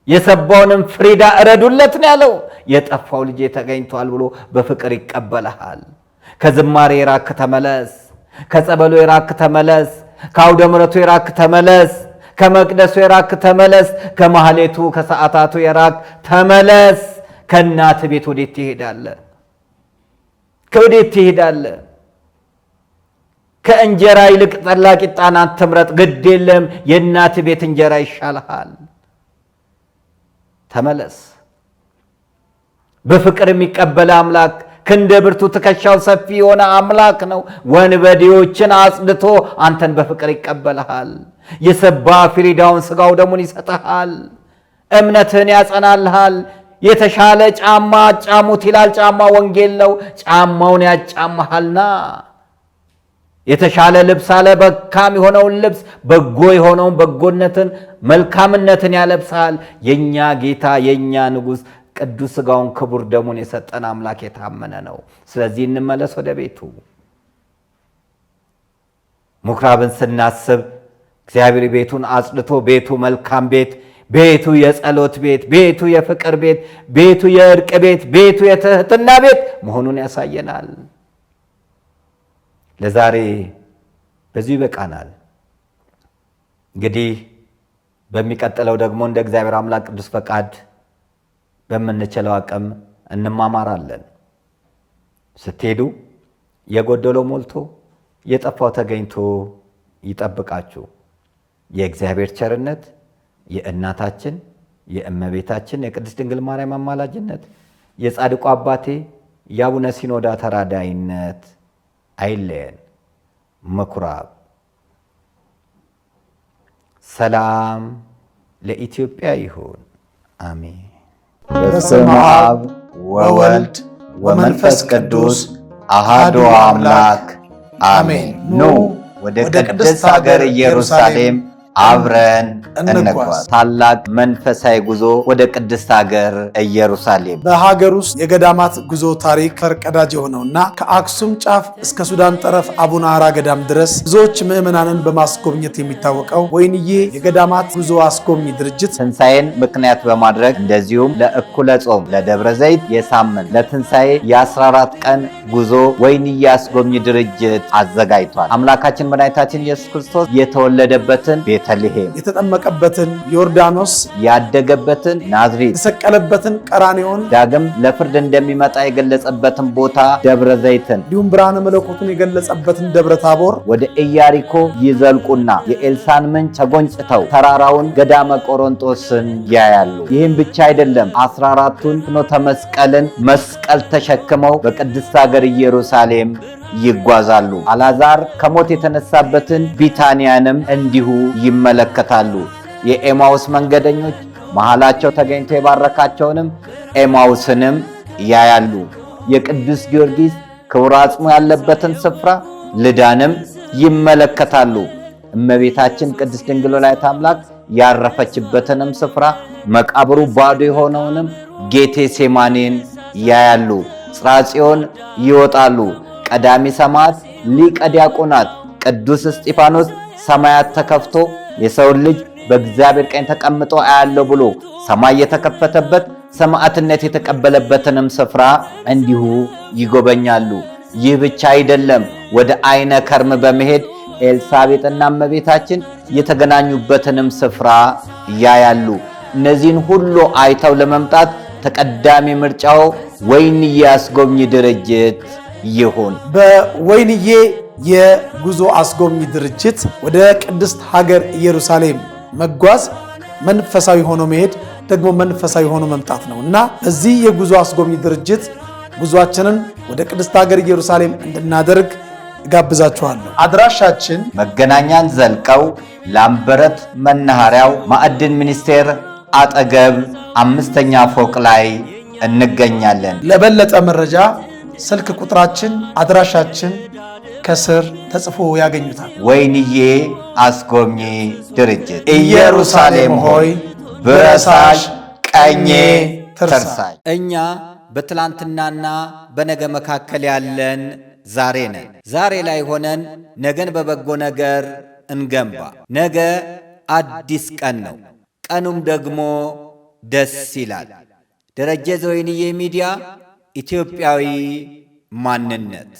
የሰባውንም ፍሪዳ እረዱለት ነው ያለው። የጠፋው ልጄ ተገኝቷል ብሎ በፍቅር ይቀበልሃል። ከዝማሬ የራክ ተመለስ፣ ከጸበሉ የራክ ተመለስ፣ ከአውደ ምሕረቱ የራክ ተመለስ፣ ከመቅደሱ የራክ ተመለስ፣ ከማህሌቱ ከሰዓታቱ የራክ ተመለስ። ከእናት ቤት ወዴት ትሄዳለህ? ከወዴት ትሄዳለህ? ከእንጀራ ይልቅ ጠላ ቂጣን አትምረጥ። ግድ የለም የእናት ቤት እንጀራ ይሻልሃል። ተመለስ። በፍቅር የሚቀበል አምላክ ክንደ ብርቱ ትከሻው ሰፊ የሆነ አምላክ ነው። ወንበዴዎችን አጽድቶ አንተን በፍቅር ይቀበልሃል። የሰባ ፍሪዳውን ስጋው ደሙን ይሰጥሃል። እምነትህን ያጸናልሃል። የተሻለ ጫማ አጫሙት ይላል። ጫማ ወንጌል ነው። ጫማውን ያጫማሃልና የተሻለ ልብስ አለ። በካም የሆነውን ልብስ በጎ የሆነውን በጎነትን መልካምነትን ያለብሳል። የኛ ጌታ የኛ ንጉሥ ቅዱስ ሥጋውን ክቡር ደሙን የሰጠን አምላክ የታመነ ነው። ስለዚህ እንመለስ ወደ ቤቱ። ምኩራብን ስናስብ እግዚአብሔር ቤቱን አጽድቶ ቤቱ መልካም ቤት፣ ቤቱ የጸሎት ቤት፣ ቤቱ የፍቅር ቤት፣ ቤቱ የእርቅ ቤት፣ ቤቱ የትህትና ቤት መሆኑን ያሳየናል። ለዛሬ በዚሁ ይበቃናል። እንግዲህ በሚቀጥለው ደግሞ እንደ እግዚአብሔር አምላክ ቅዱስ ፈቃድ በምንችለው አቅም እንማማራለን። ስትሄዱ የጎደለው ሞልቶ የጠፋው ተገኝቶ ይጠብቃችሁ። የእግዚአብሔር ቸርነት፣ የእናታችን የእመቤታችን የቅድስት ድንግል ማርያም አማላጅነት፣ የጻድቁ አባቴ የአቡነ ሲኖዳ ተራዳይነት አይለየን። ምኩራብ ሰላም ለኢትዮጵያ ይሁን። አሜን። በስመ አብ ወወልድ ወመንፈስ ቅዱስ አሃዱ አምላክ አሜን። ኑ ወደ ቅድስት ሀገር ኢየሩሳሌም አብረን እንጓዝ። ታላቅ መንፈሳዊ ጉዞ ወደ ቅድስት ሀገር ኢየሩሳሌም። በሀገር ውስጥ የገዳማት ጉዞ ታሪክ ፈርቀዳጅ የሆነውና ከአክሱም ጫፍ እስከ ሱዳን ጠረፍ አቡነ አራ ገዳም ድረስ ብዙዎች ምዕመናንን በማስጎብኘት የሚታወቀው ወይንዬ የገዳማት ጉዞ አስጎብኝ ድርጅት ትንሣኤን ምክንያት በማድረግ እንደዚሁም ለእኩለ ጾም፣ ለደብረ ዘይት የሳምንት፣ ለትንሣኤ የ14 ቀን ጉዞ ወይንዬ አስጎብኝ ድርጅት አዘጋጅቷል። አምላካችን መድኃኒታችን ኢየሱስ ክርስቶስ የተወለደበትን ቤተልሔም፣ የተጠመቀበትን ዮርዳኖስ፣ ያደገበትን ናዝሬት፣ የተሰቀለበትን ቀራንዮን፣ ዳግም ለፍርድ እንደሚመጣ የገለጸበትን ቦታ ደብረ ዘይትን፣ እንዲሁም ብርሃነ መለኮቱን የገለጸበትን ደብረ ታቦር ወደ ኢያሪኮ ይዘልቁና የኤልሳን ምንጭ ተጎንጭተው ተራራውን ገዳመ ቆሮንጦስን ያያሉ። ይህም ብቻ አይደለም። 14ቱን ፍኖተ መስቀልን መስቀል ተሸክመው በቅድስት ሀገር ኢየሩሳሌም ይጓዛሉ። አልዓዛር ከሞት የተነሳበትን ቢታንያንም እንዲሁ ይመለከታሉ። የኤማውስ መንገደኞች መሃላቸው ተገኝቶ የባረካቸውንም ኤማውስንም ያያሉ። የቅዱስ ጊዮርጊስ ክቡር አጽሙ ያለበትን ስፍራ ልዳንም ይመለከታሉ። እመቤታችን ቅድስት ድንግል ወላዲተ አምላክ ያረፈችበትንም ስፍራ መቃብሩ ባዶ የሆነውንም ጌቴሴማኒን ያያሉ። ጽርሐ ጽዮን ይወጣሉ። ቀዳሚ ሰማዕት ሊቀ ዲያቆናት ቅዱስ እስጢፋኖስ ሰማያት ተከፍቶ የሰውን ልጅ በእግዚአብሔር ቀኝ ተቀምጦ አያለው ብሎ ሰማይ የተከፈተበት ሰማዕትነት የተቀበለበትንም ስፍራ እንዲሁ ይጎበኛሉ። ይህ ብቻ አይደለም። ወደ አይነ ከርም በመሄድ ኤልሳቤጥና እመቤታችን የተገናኙበትንም ስፍራ ያያሉ። እነዚህን ሁሉ አይተው ለመምጣት ተቀዳሚ ምርጫው ወይንዬ አስጎብኝ ድርጅት ይሁን። በወይንዬ የጉዞ አስጎብኝ ድርጅት ወደ ቅድስት ሀገር ኢየሩሳሌም መጓዝ መንፈሳዊ ሆኖ መሄድ ደግሞ መንፈሳዊ ሆኖ መምጣት ነው እና እዚህ የጉዞ አስጎብኝ ድርጅት ጉዟችንን ወደ ቅድስት ሀገር ኢየሩሳሌም እንድናደርግ ጋብዛችኋለሁ። አድራሻችን መገናኛን ዘልቀው ላምበረት መናኸሪያው ማዕድን ሚኒስቴር አጠገብ 5ኛ ፎቅ ላይ እንገኛለን። ለበለጠ መረጃ ስልክ ቁጥራችን፣ አድራሻችን ከስር ተጽፎ ያገኙታል። ወይንዬ አስጎብኝ ድርጅት። ኢየሩሳሌም ሆይ ብረሳሽ ቀኜ ትርሳሽ። እኛ በትላንትናና በነገ መካከል ያለን ዛሬ ነን። ዛሬ ላይ ሆነን ነገን በበጎ ነገር እንገንባ። ነገ አዲስ ቀን ነው። ቀኑም ደግሞ ደስ ይላል። ደረጀ ዘወይንዬ ሚዲያ ኢትዮጵያዊ ማንነት